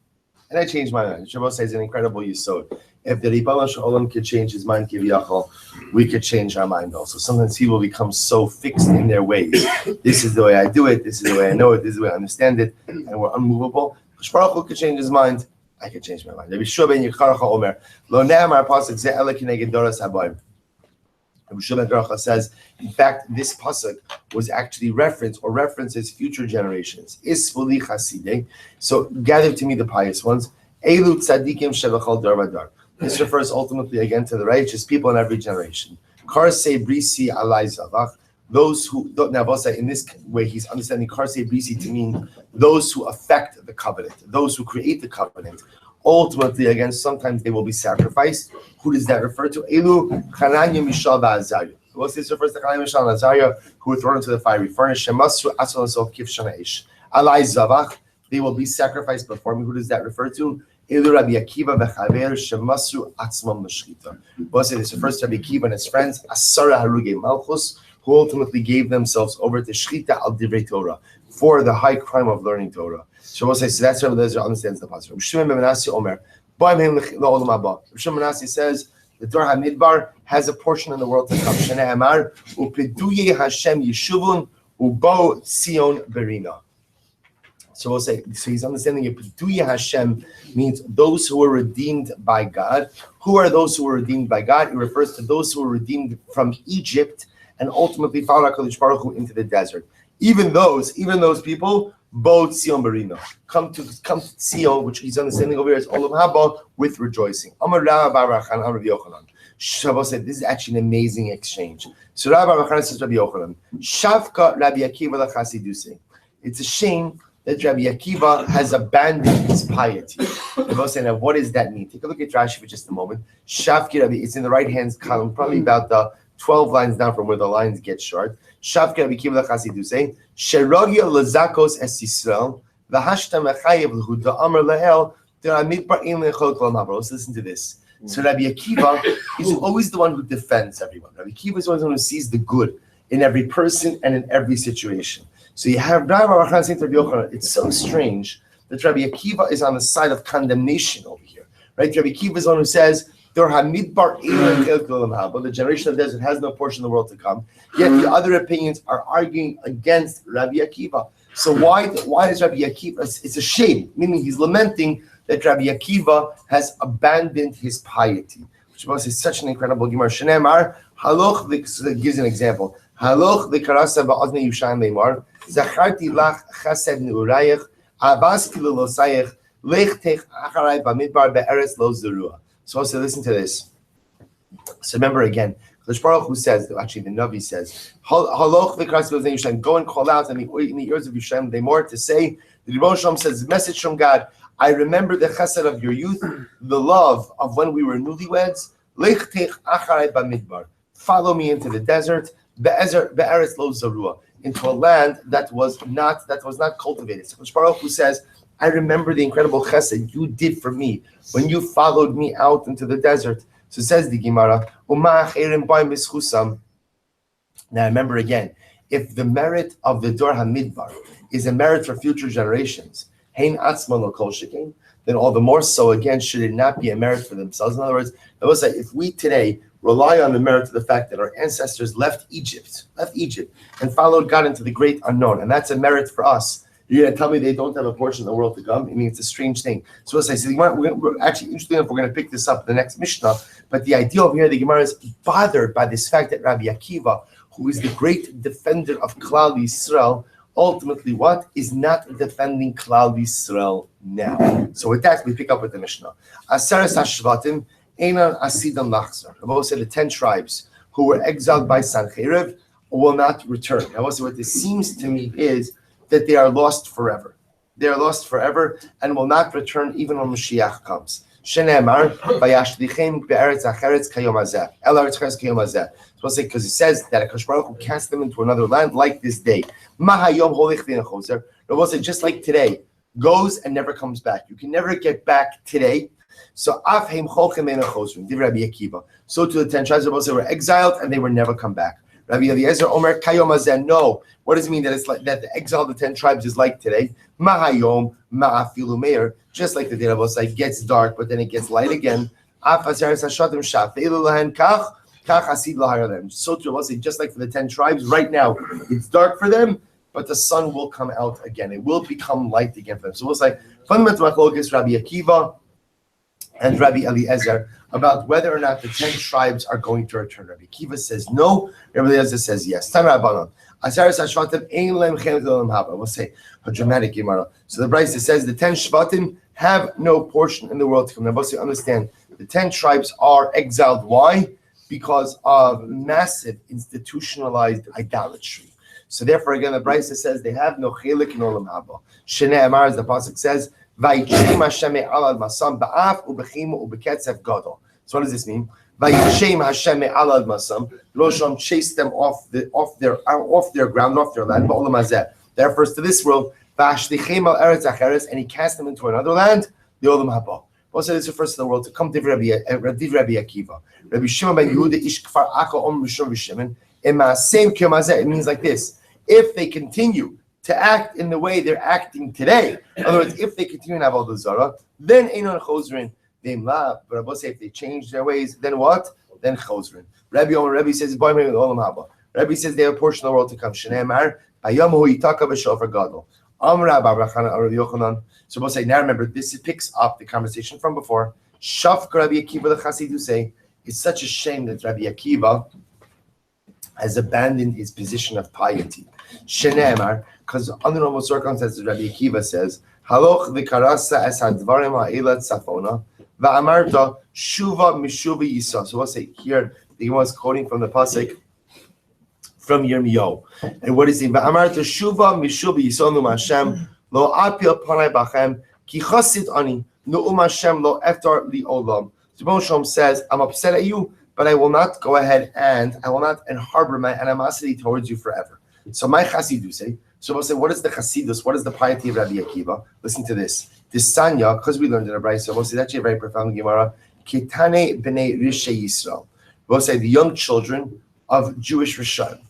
And I changed my mind. Shabbos says an incredible yisod. If the Ribono Shel Olam could change his mind, kiviyachol, we could change our mind also. Sometimes people become so fixed in their ways. This is the way I do it. This is the way I know it. This is the way I understand it. And we're unmovable. Baruch Hu could change his mind. I could change my mind. Rabbi Shua ben Yecharacha Omer, Lo ne'amar pasuk ze ele kineged doras habayim. Rabbi Shua ben Yecharacha says, in fact, this pasuk was actually references future generations. Isvuli chasidei. So gather to me the pious ones. Elu tzadikim shebachal dar vadar. This refers ultimately again to the righteous people in every generation. Karsei brisi alai zavach. Those who, now in this way, he's understanding Karsei brisi to mean those who affect the covenant, those who create the covenant. Ultimately, again, sometimes they will be sacrificed. Who does that refer to? Elu Chananya Mishal va'Azariah. What's this refers to Chananya Mishal and Azariah, who were thrown into the fiery furnace. Shemasru asal asal kif shana ish. Alai zavach. They will be sacrificed before me. Who does that refer to? Elu Rabbi Akiva v'chaver shemasru atzmam l'shchita. This refers to Rabbi Akiva and his friends. Asara haruge malchus, who ultimately gave themselves over to shchita al divrei Torah, for the high crime of learning Torah. So that's how Eliezer understands the pasuk. Shimon ben Menashe Omer, Shimon ben Menashe says the Dor HaMidbar has a portion in the world to come. Shnei Amar upeduye Hashem yeshuvun ubo Tzion berina. So we'll say, so he's understanding it. Peduye Hashem means those who were redeemed by God. Who are those who were redeemed by God? It refers to those who were redeemed from Egypt and ultimately followed HaKadosh Baruch Hu into the desert. Even those people, Bo Tzion Berino, come to Tzion, which he's understanding over here as Olam Haba, with rejoicing. Amar Rabbi Barachan, Rabbi Yochanan. Shabbos said, this is actually an amazing exchange. So Rabbi Barachan says, Rabbi Yochanan, Shavka Rabbi Akiva lachasidusi. It's a shame that Rabbi Akiva has abandoned his piety. Rabbi saying, now what does that mean? Take a look at Rashi for just a moment. Shavki Rabbi, it's in the right hand column, probably about the 12 lines down from where the lines get short. Shavka Rabbi Akiva the Chasidusay, Sherogya Lazakos Es Yisrael, V'hashtam Echayev L'Huda Amar Lehel, De'amidbar Ein Lechol Kol Mabar. Let's listen to this. So Rabbi Akiva is always the one who defends everyone. Rabbi Akiva is always the one who sees the good in every person and in every situation. So you have Rabbi Arachan saying to Rabbi Yochanan, it's so strange that Rabbi Akiva is on the side of condemnation over here. Right? Rabbi Akiva is the one who says, the generation of the desert has no portion of the world to come. Yet the other opinions are arguing against Rabbi Akiva. So why is Rabbi Akiva? It's a shame, meaning he's lamenting that Rabbi Akiva has abandoned his piety, which is such an incredible Gemara. Shenemar Haloch gives an example. Haloch v'karasa ba'ozni Yushan leimar zacharti lach chesed neurayich abaski lelosayich lech tech acharai b'midbar be'eretz lo zerua. So also listen to this. So remember again, Kadosh Baruch Hu says, actually the Navi says, Haloch v'karasa ba'ozni Yushan, go and call out in the ears of Yushan leimar to say, the Rebbe Shalom says, message from God, I remember the chesed of your youth, the love of when we were newlyweds. Lech tech acharai b'midbar. Follow me into the desert, be'eretz lo zarua, into a land that was not cultivated. So Baruch Hu says, I remember the incredible chesed you did for me when you followed me out into the desert. So says the Gemara, now remember again, if the merit of the Dor HaMidbar is a merit for future generations, then all the more so again should it not be a merit for themselves. In other words, I will say, if we today rely on the merit of the fact that our ancestors left Egypt and followed God into the great unknown, and that's a merit for us, you're going to tell me they don't have a portion of the world to come? I mean, it's a strange thing. So let's say, we're actually interested if we're going to pick this up in the next Mishnah, but the idea over here, the Gemara is bothered by this fact that Rabbi Akiva, who is the great defender of Klal Yisrael, ultimately what is not defending Klal Yisrael now. So with that, we pick up with the Mishnah. Aseres HaShvatim Einan Asidam Lachzor. Rabbi said the 10 tribes who were exiled by Sanhedrin will not return. Now also what this seems to me is that they are lost forever. They are lost forever and will not return even when Mashiach comes. Shenemar Vayashlichem be'eretz acheretz kayom hazeh. El eretz acheretz kayom hazeh. Because it says that Akash Baruch Hu cast them into another land like this day. Mahayom holich v'nechozer. Rabbi said just like today, goes and never comes back. You can never get back today. So afheim cholchem v'nechozrim. Div Rabbi Akiva. So to the 10 tribes, Rabbi said were exiled and they were never come back. Rabbi Eliezer Omer kayom hazeh. No. What does it mean that it's like that the exile of the 10 tribes is like today? Mahayom ma'afilu meir. Just like the day Rabbi said, it gets dark, but then it gets light again. Af aseres hashatim shafeilu lahen kach. So to Rabbi say, just like for the 10 tribes, right now it's dark for them, but the sun will come out again. It will become light again for them. So we'll say fundamental machlokes Rabbi Akiva and Rabbi Eliezer about whether or not the 10 tribes are going to return. Rabbi Akiva says no. Rabbi Eliezer says yes. We'll say a dramatic Gemara. So the Brisa says the 10 Shvatim have no portion in the world to come. Now, we'll say understand the 10 tribes are exiled. Why? Because of massive institutionalized idolatry. So therefore, again, the Brisa says they have no chelik in olam haba. Shnei Amar, as the pasuk says, "Vayichem Hashem alal masam ba'af ubechimu ubeketzev gadol." So what does this mean? Vayichem Hashem alal masam. Rosham chased them off their ground, off their land. Ba'olam hazeh. That refers to this world. Va'ashlichem al eretz acheres, and he cast them into another land. The olam haba. Also, this refers to the world to come to Rabbi Akiva. Rabbi Shimon ben Yehuda ish kfar Akka om Rishon v'Shimon. It means like this: if they continue to act in the way they're acting today, in other words, if they continue to have all the zara, then einon chozrin v'im la. But Rabbi say if they change their ways, then what? Then chozrin. Rabbi says Rabbi says they have a portion of the world to come. Shneimar bayamu yitaka b'shofar gadol. Amra Babrachana or Yochanan. So we'll say now. Remember, this picks up the conversation from before. Shafk Rabbi Akiva the Chasidu say it's such a shame that Rabbi Akiva has abandoned his position of piety. Shenemar, because under normal circumstances, Rabbi Akiva says, "Haloch v'karasa es hadvarim ha'ilat safona va'amarta shuva mishuva yisa." So we'll say here the Gemara is quoting from the pasuk from Yirmiyahu. And what is it? Va'amarta shuva mishuva yisonu Hashem lo apil panai bachem ki chasid ani no Hashem lo eftar li olam. So Moshe says, I'm upset at you but I will not go ahead and I will not harbor my animosity towards you forever. So my Chasidus, so we'll say, what is the Chasidus? What is the piety of Rabbi Akiva? Listen to this. This Sanya, because we learned in a Brayso, so we'll say that's a very profound Gemara. Ketane b'nei Rishe Yisrael. We'll say the young children of Jewish Rishon.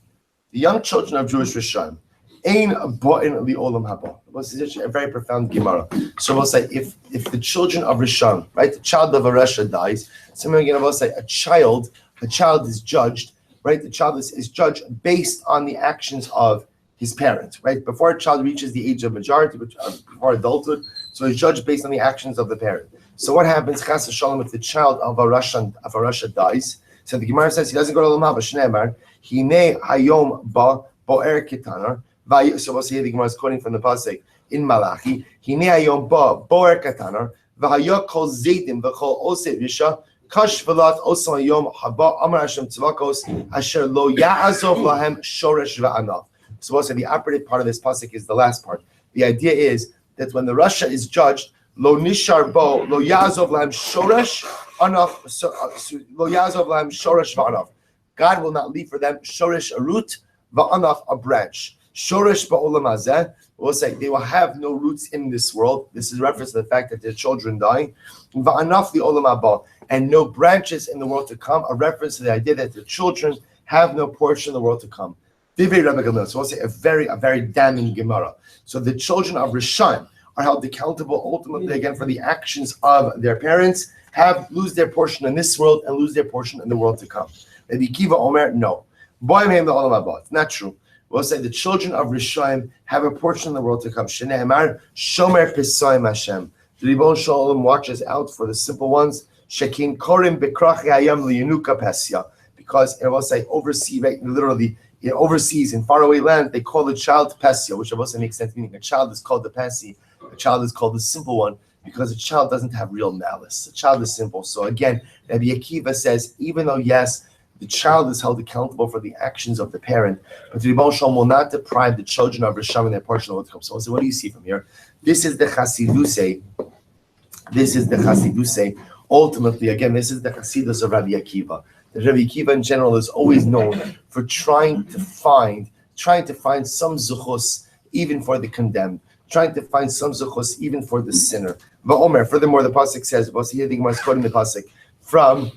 The young children of Jewish Rishon. Ein bo'in li'olam haba. We'll say that's a very profound Gemara. So we'll say if the children of Rishon, right, the child of a Rasha dies, somebody will say a child is judged, right? The child is judged based on the actions of his parents, right? Before a child reaches the age of majority, before adulthood, so he's judged based on the actions of the parent. So what happens, Chas v'Shalom, if the child of a Rasha dies? So the Gemara says he doesn't go to Lamab, Shneimar, Hine hayom ba bo'er ketanar. So we'll see the Gemara is quoting from the pasuk in Malachi. Hine hayom ba bo'er ketanar, v'haya kol zaydim v'chol oseh risha. Kash v'lat osam hayom haba amar Hashem tzvakos asher lo ya'azov lahem shoresh v'anav. So we'll say the operative part of this pasuk is the last part. The idea is that when the Rasha is judged, lo nishar bo lo yazov lahem shoresh anav lo yazov lahem shoresh v'anav. God will not leave for them shoresh, a root, v'anav, a branch. Shoresh ba'olam hazeh, we'll say they will have no roots in this world. This is a reference to the fact that their children die. V'anav the olam haba, and no branches in the world to come. A reference to the idea that the children have no portion in the world to come. So we'll say a very damning Gemara. So the children of Rishon are held accountable ultimately again for the actions of their parents, lose their portion in this world and lose their portion in the world to come. Rabbi Akiva Omer, no. It's not true. We'll say the children of Rishon have a portion in the world to come. Shneimar Shomer Pesayim Hashem. The Ribbon Shalom watches out for the simple ones. Shekin Korim Bekrachi Hayam Liyanuka Pesya. Because it will say overseas, right? Literally, overseas in faraway land, they call the child Pesya, which also makes sense, meaning a child is called the Pesi, a child is called the simple one, because a child doesn't have real malice. A child is simple. So again, Rabbi Akiva says, even though, yes, the child is held accountable for the actions of the parent, but the Ribbon Shalom will not deprive the children of Rishon and their portion of the So what do you see from here? This is the Chasiduse. Ultimately, again, this is the Chasidus of Rabbi Akiva. Rabbi Akiva in general is always known for trying to find some zuchus even for the condemned, trying to find some zuchus even for the sinner. Va'omer, furthermore, the pasuk says, here the Gemara is quoting the pasuk from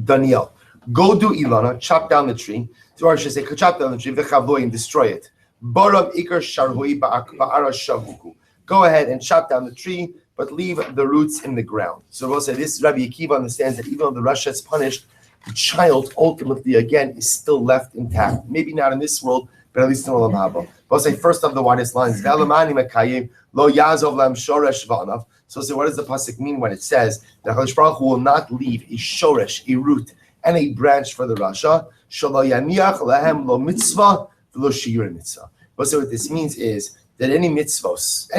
Daniel. Go do Ilana, chop down the tree. So I should say, chop down the tree, v'chavloi, and destroy it. Baram ikar sharhui ba'ara shavuku. Go ahead and chop down the tree, but leave the roots in the ground. So we'll say this, Rabbi Akiva understands that even though the Rasha is punished, the child ultimately, again, is still left intact. Maybe not in this world, but at least in Olam Haba. We'll say first of the widest lines, lo yazov lam shoresh v'anav. So what does the pasuk mean when it says that HaKadosh Baruch Hu will not leave a shoresh, a root, and a branch for the Rasha? Shelo yaniach lahem lo mitzvah v'lo shiur mitzvah. We'll say what this means is that any mitzvos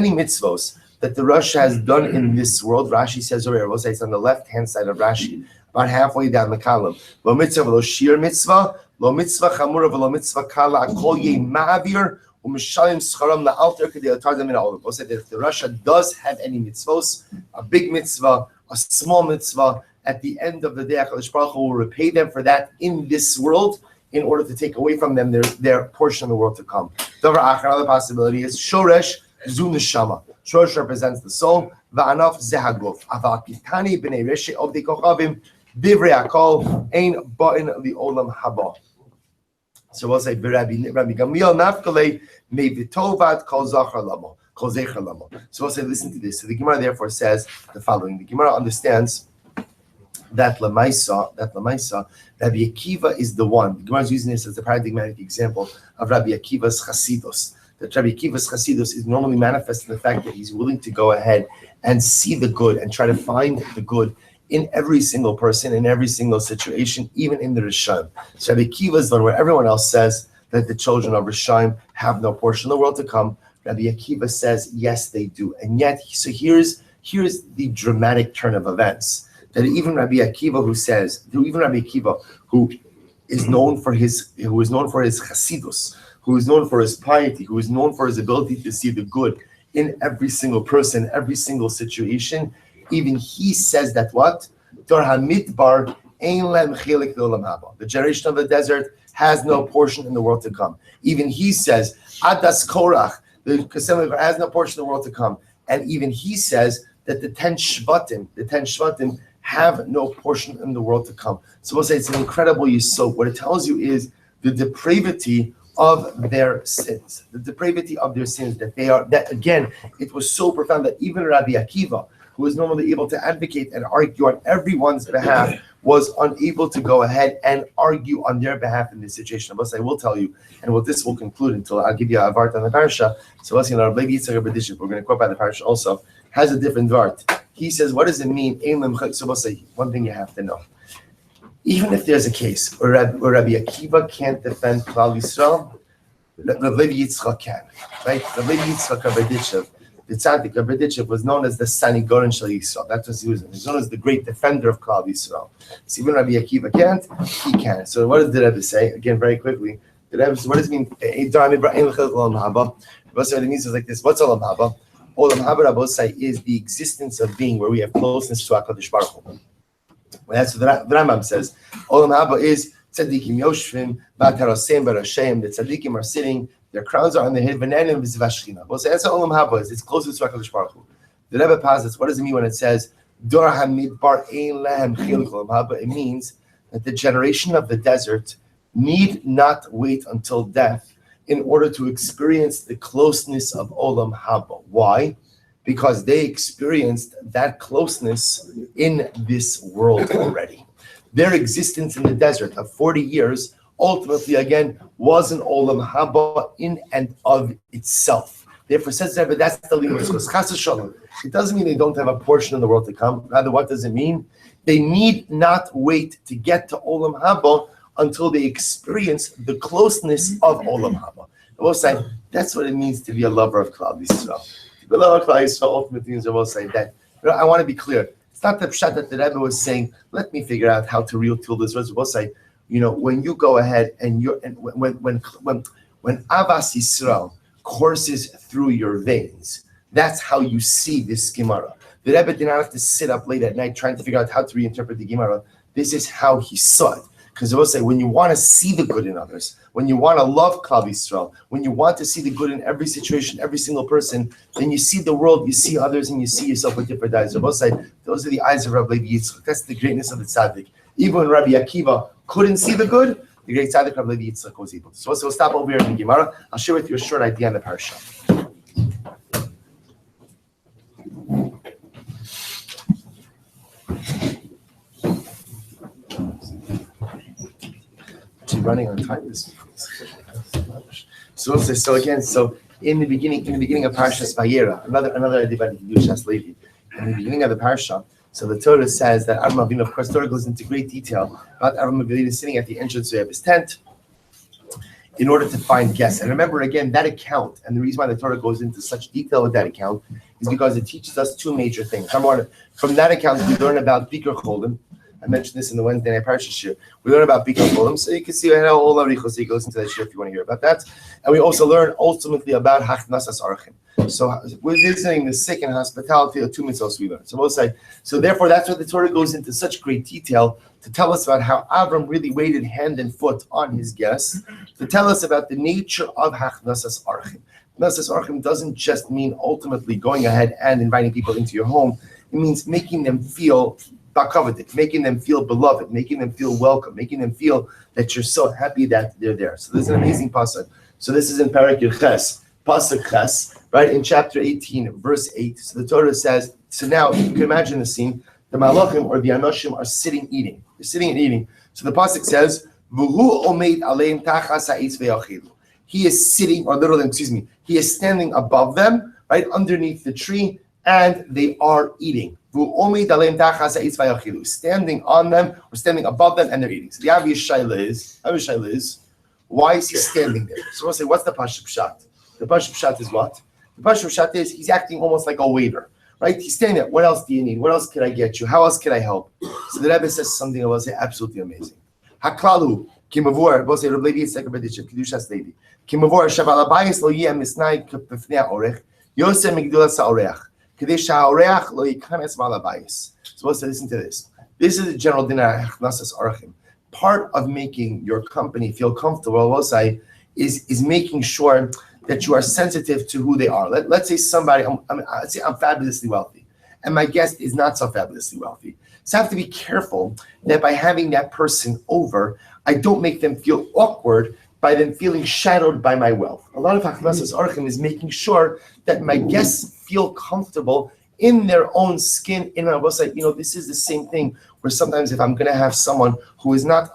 that the Rasha has done in this world, Rashi says over here, we'll say it's on the left-hand side of Rashi, about halfway down the column. Lo mitzvah v'lo shiur mitzvah, lo mitzvah chamura v'lo mitzvah kala, kol yeh ma'avir, u'mishalim scharam la'alter k'dei l'tardem min ha'olam. We'll say that if the Rasha does have any mitzvos, a big mitzvah, a small mitzvah, at the end of the day, HaKadosh Baruch Hu will repay them for that in this world, in order to take away from them their portion of the world to come. Another possibility is shoresh zu neshama. Shoresh represents the soul. Va'anaf zehaguf. Aval kitani b'nei reshe ovdei kochavim divrei hakol ein ba'in li'olam haba. So we'll say Rabbi Gamliel nafkalei mevitovat kol zachar lamo, kol zecher lamo. So we'll say, listen to this. So the Gemara therefore says the following. The Gemara understands that Lamaisa, Rabbi Akiva is the one. The Gemara is using this as a paradigmatic example of Rabbi Akiva's chasidus. That Rabbi Akiva's chasidus is normally manifest in the fact that he's willing to go ahead and see the good and try to find the good in every single person, in every single situation, even in the Rishon. So Rabbi Akiva is the one where everyone else says that the children of Rishon have no portion in the world to come. Rabbi Akiva says, yes, they do. And yet, so here's the dramatic turn of events. That even Rabbi Akiva who is known for his chasidus, who is known for his piety, who is known for his ability to see the good in every single person, every single situation, even he says that what? Dor hamidbar The generation of the desert has no portion in the world to come. Even he says, Adas Korach, the assembly has no portion in the world to come. And even he says that the 10 Shvatim have no portion in the world to come. So we'll say it's an incredible yisod. What it tells you is the depravity of their sins. The depravity of their sins, that again, it was so profound that even Rabbi Akiva, who was normally able to advocate and argue on everyone's behalf, was unable to go ahead and argue on their behalf in this situation. But I will tell you, and what this will conclude until I'll give you a vart on the parsha. So let's we're going to quote by the parsha also, has a different vart. He says, what does it mean? So we'll say, one thing you have to know. Even if there's a case where Rabbi Akiva can't defend Klal Yisrael, Rabbi Yitzchak can, right? Rabbi Yitzchak Abeditchev, the tzaddik Abeditchev was known as the Sanhedrin Shel Yisrael. That's what he was. He's known as the great defender of Klal Yisrael. So even Rabbi Akiva can't, he can. So what does the Rebbe say? Again, very quickly. The Rebbe says, what does it mean? What it means is like this. What's Olam Haba? Olam Haba, Rabbi say, is the existence of being where we have closeness to HaKadosh Baruch Hu. That's what the Rambam says. Olam Haba is tzaddikim yoshvim, b'atarosem b'rashem. The tzaddikim are sitting, their crowns are on their head. V'nenim v'zvashchina. We'll say that's what Olam Haba is. It's closest to HaKadosh Baruch Hu. The Rebbe posits, what does it mean when it says Dor HaMidbar ein lehem chiluk Olam Haba? It means that the generation of the desert need not wait until death in order to experience the closeness of Olam Haba. Why? Because they experienced that closeness in this world already. Their existence in the desert of 40 years ultimately, again, was an Olam Haba in and of itself. Therefore, says Rebbe, that's the limit. It doesn't mean they don't have a portion in the world to come. Rather, what does it mean? They need not wait to get to Olam Haba until they experience the closeness of Olam Haba. I will say, that's what it means to be a lover of Klal Yisrael. The lover of Klal Yisrael ultimately means, I will say that. I want to be clear. It's not the pshat that the Rebbe was saying, let me figure out how to real till this. I will say, when you go ahead and when Avas Yisrael courses through your veins, that's how you see this Gemara. The Rebbe did not have to sit up late at night trying to figure out how to reinterpret the Gemara. This is how he saw it. Because I will say, when you want to see the good in others, when you want to love Klal Yisrael, when you want to see the good in every situation, every single person, then you see the world, you see others, and you see yourself with different eyes. I will say, those are the eyes of Rabbi Yitzchak. That's the greatness of the tzaddik. Even when Rabbi Akiva couldn't see the good, the great tzaddik Rabbi Yitzchak was able to. So we'll stop over here in the Gemara. I'll share with you a short idea on the parasha. Running on time. So in the beginning of Parshas Vayera, another idea about Kedushas Levi. In the beginning of the parsha, so the Torah says that Avram Avinu, of course, Torah goes into great detail about Avram Avinu sitting at the entrance of his tent in order to find guests. And remember again that account, and the reason why the Torah goes into such detail with that account is because it teaches us two major things. Number one, from that account we learn about Bikur Cholim. I mentioned this in the Wednesday night parsha shir. We learn about Bikur Cholim, so you can see how all of Richos. You can listen to that shir if you want to hear about that. And we also learn ultimately about Hachnasas Archim. So we're visiting the sick and hospitality of two mitzvahs we learn. So we'll say, so therefore that's why the Torah goes into such great detail to tell us about how Avram really waited hand and foot on his guests, to tell us about the nature of Hachnasas Archim. Hachnasas Archim doesn't just mean ultimately going ahead and inviting people into your home. It means making them feel bakavadik, making them feel beloved, making them feel welcome, making them feel that you're so happy that they're there. So this is an amazing pasuk. So this is in Parak Ches, pasuk Ches, right in chapter 18, verse 8. So the Torah says, so now you can imagine the scene. The malachim or the anoshim are sitting eating. They're sitting and eating. So the pasuk says, V'hu omeid aleim tachas ha'etz ve'achilu. He is sitting, or literally, he is standing above them, right underneath the tree, and they are eating. Standing on them or standing above them, and they're eating. So the obvious shaila is, why is he standing there? So we'll say, what's the Pashut Pshat? The Pashut Pshat is what? The Pashut Pshat is he's acting almost like a waiter, right? He's standing there. What else do you need? What else can I get you? How else can I help? So the Rebbe says something I will say absolutely amazing. Haklalu kimavur. We'll say Rabbi Levi Yitzchak Bedichim Kedushas Levi. Kimavur shaval abayis lo yeh misnai k'pefnei orech yosem migdulas haoreach. So we'll say, listen to this. This is the general dinah achnasas archim. Part of making your company feel comfortable, I will say, is making sure that you are sensitive to who they are. Let's say somebody, let's say I'm fabulously wealthy, and my guest is not so fabulously wealthy. So I have to be careful that by having that person over, I don't make them feel awkward by them feeling shadowed by my wealth. A lot of achnasas archim is making sure that my guests feel comfortable in their own skin. In my website, this is the same thing where sometimes if I'm going to have someone who is not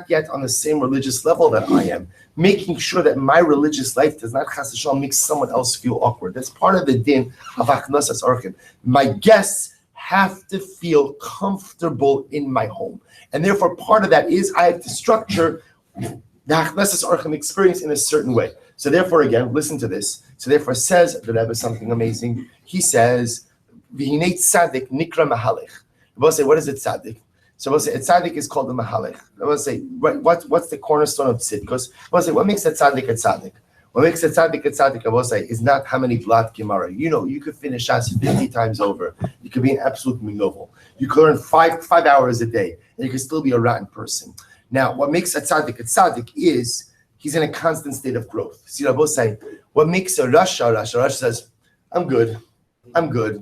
yet on the same religious level that I am, making sure that my religious life does not chas v'shalom make someone else feel awkward. That's part of the din of achnasas archim. My guests have to feel comfortable in my home, and therefore part of that is I have to structure the achnasas archim experience in a certain way. So therefore, again, listen to this. So therefore, says the Rebbe something amazing. He says, "V'hinei tzaddik nikra mahalech." We'll say, what is it tzaddik? So we'll say, a tzaddik is called a mahalech. We'll say, what's the cornerstone of tzid? Because we'll say, what makes a tzaddik a tzaddik? What makes a tzaddik, I will say, is not how many blat gemara. You could finish Shas 50 times over. You could be an absolute minovel. You could learn five hours a day, and you could still be a rotten person. Now, what makes a tzaddik is he's in a constant state of growth. See, I will say, what makes a rasha says, I'm good,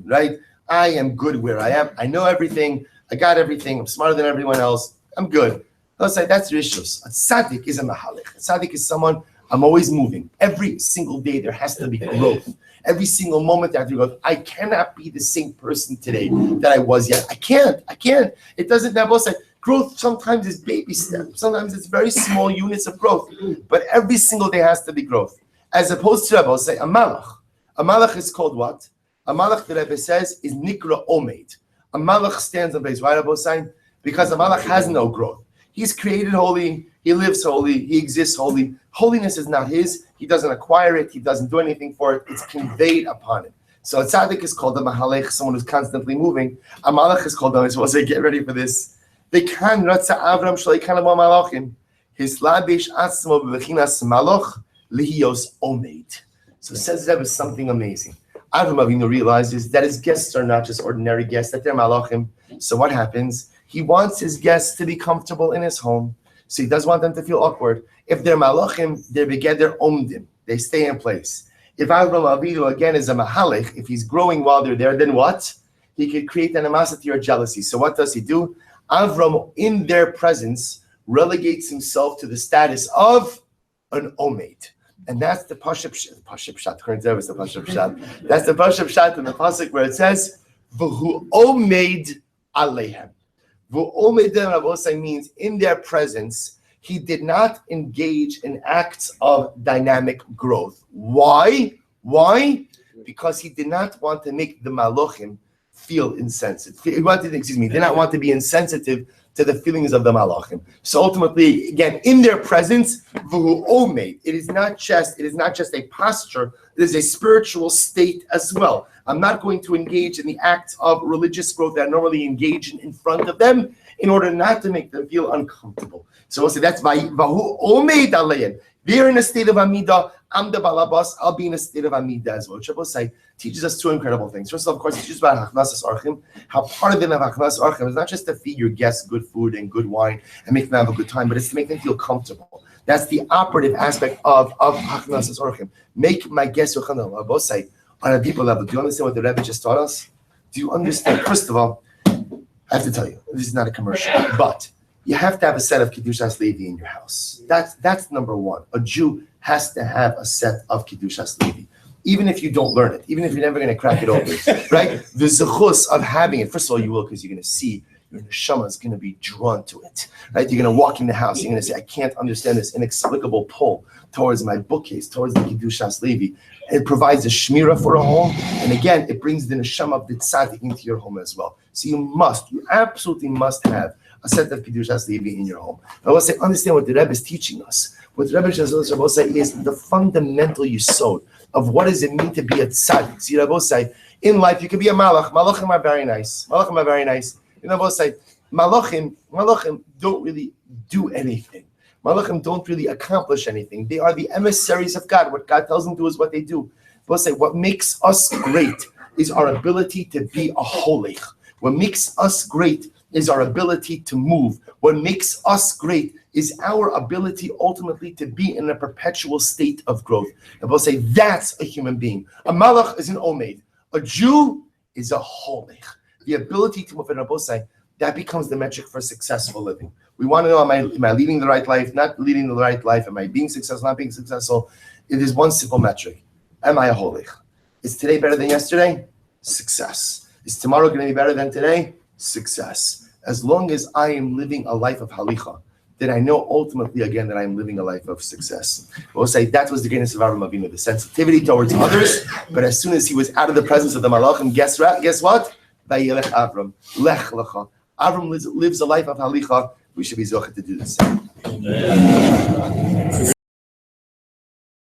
right? I am good where I am. I know everything. I got everything. I'm smarter than everyone else. I'm good. I'll say that's rishus. A tzaddik is a mahalech. A tzaddik is someone, I'm always moving. Every single day there has to be growth. Every single moment there has to be growth. I cannot be the same person today that I was yet. I can't. It doesn't, I will say, growth sometimes is baby steps. Sometimes it's very small units of growth. But every single day has to be growth. As opposed to, I will say, a malach. A malach is called what? A malach, the Rebbe says, is nikra omeid. A malach stands on base. Why, Rabbi Hussein? Because a malach has no growth. He's created holy. He lives holy. He exists holy. Holiness is not his. He doesn't acquire it. He doesn't do anything for it. It's conveyed upon him. So a tzaddik is called a mahalech, someone who's constantly moving. A malach is called a, so I'll say, get ready for this. V'kan ratza Avram shleikan abo malachim. His labish atzmo b'bechinas malach lihios omeid. So it says that was something amazing. Avram Avinu realizes that his guests are not just ordinary guests, that they're malachim. So what happens? He wants his guests to be comfortable in his home. So he doesn't want them to feel awkward. If they're malachim, they're begeder omdim. They stay in place. If Avram Avinu again is a mahalech, if he's growing while they're there, then what? He could create animosity or jealousy. So what does he do? Avram, in their presence, relegates himself to the status of an omeid. And that's the Pashup Shat. That's the Pashup Shat in the Pasuk where it says, V'hu omeid alehem. V'hu omeid alehem means in their presence, he did not engage in acts of dynamic growth. Why? Because he did not want to make the Malochim feel insensitive. He did not want to be insensitive to the feelings of the malachim. So ultimately, again, in their presence, v'hu omeid. It is not just a posture, it is a spiritual state as well. I'm not going to engage in the acts of religious growth that I normally engage in front of them in order not to make them feel uncomfortable. So we'll say that's v'hu omeid aleim. They're in a state of Amidah. I'm the balabas. I'll be in a state of Amidah as well. Shabbosai teaches us two incredible things. First of all, of course, it teaches about Hachnasas Archim, how part of the Hachnasas Archim is not just to feed your guests good food and good wine and make them have a good time, but it's to make them feel comfortable. That's the operative aspect of Hachnasas Archim. Make my guests Shabbosai on a deeper level. Do you understand what the Rebbe just taught us? Do you understand? First of all, I have to tell you, this is not a commercial, but you have to have a set of Kedushas Levi in your house. That's number one. A Jew has to have a set of Kedushas Levi, even if you don't learn it, even if you're never going to crack it open, right? The zechus of having it, first of all, you will, because you're going to see your neshama is going to be drawn to it, right? You're going to walk in the house, you're going to say, I can't understand this inexplicable pull towards my bookcase, towards the Kedushas Levi. It provides a shmira for a home, and again, it brings the neshama of the tzaddik into your home as well. So you absolutely must have a set of Kedushas Levi in your home. I will say, understand what the Rebbe is teaching us. What the Rebbe will say is the fundamental yesod of what does it mean to be a tzaddik. See, Rebbe will say, in life, you can be a malach. Malachim are very nice. You know, Rebbe will say, malachim don't really do anything. Malachim don't really accomplish anything. They are the emissaries of God. What God tells them to do is what they do. Rebbe will say, what makes us great is our ability to be a holich. What makes us great is our ability to move. What makes us great is our ability ultimately to be in a perpetual state of growth. And we'll say that's a human being. A malach is an omeid. A Jew is a holech. The ability to move in a bosai, that becomes the metric for successful living. We want to know, am I leading the right life, not leading the right life? Am I being successful, not being successful? It is one simple metric. Am I a holech? Is today better than yesterday? Success. Is tomorrow going to be better than today? Success. As long as I am living a life of halicha, then I know ultimately again that I am living a life of success. We'll say that was the greatness of Avram Avinu, the sensitivity towards others, but as soon as he was out of the presence of the malachim, guess what? Vayelech Avram, lech lecha. Avram lives a life of halicha. We should be zocheh to do the same.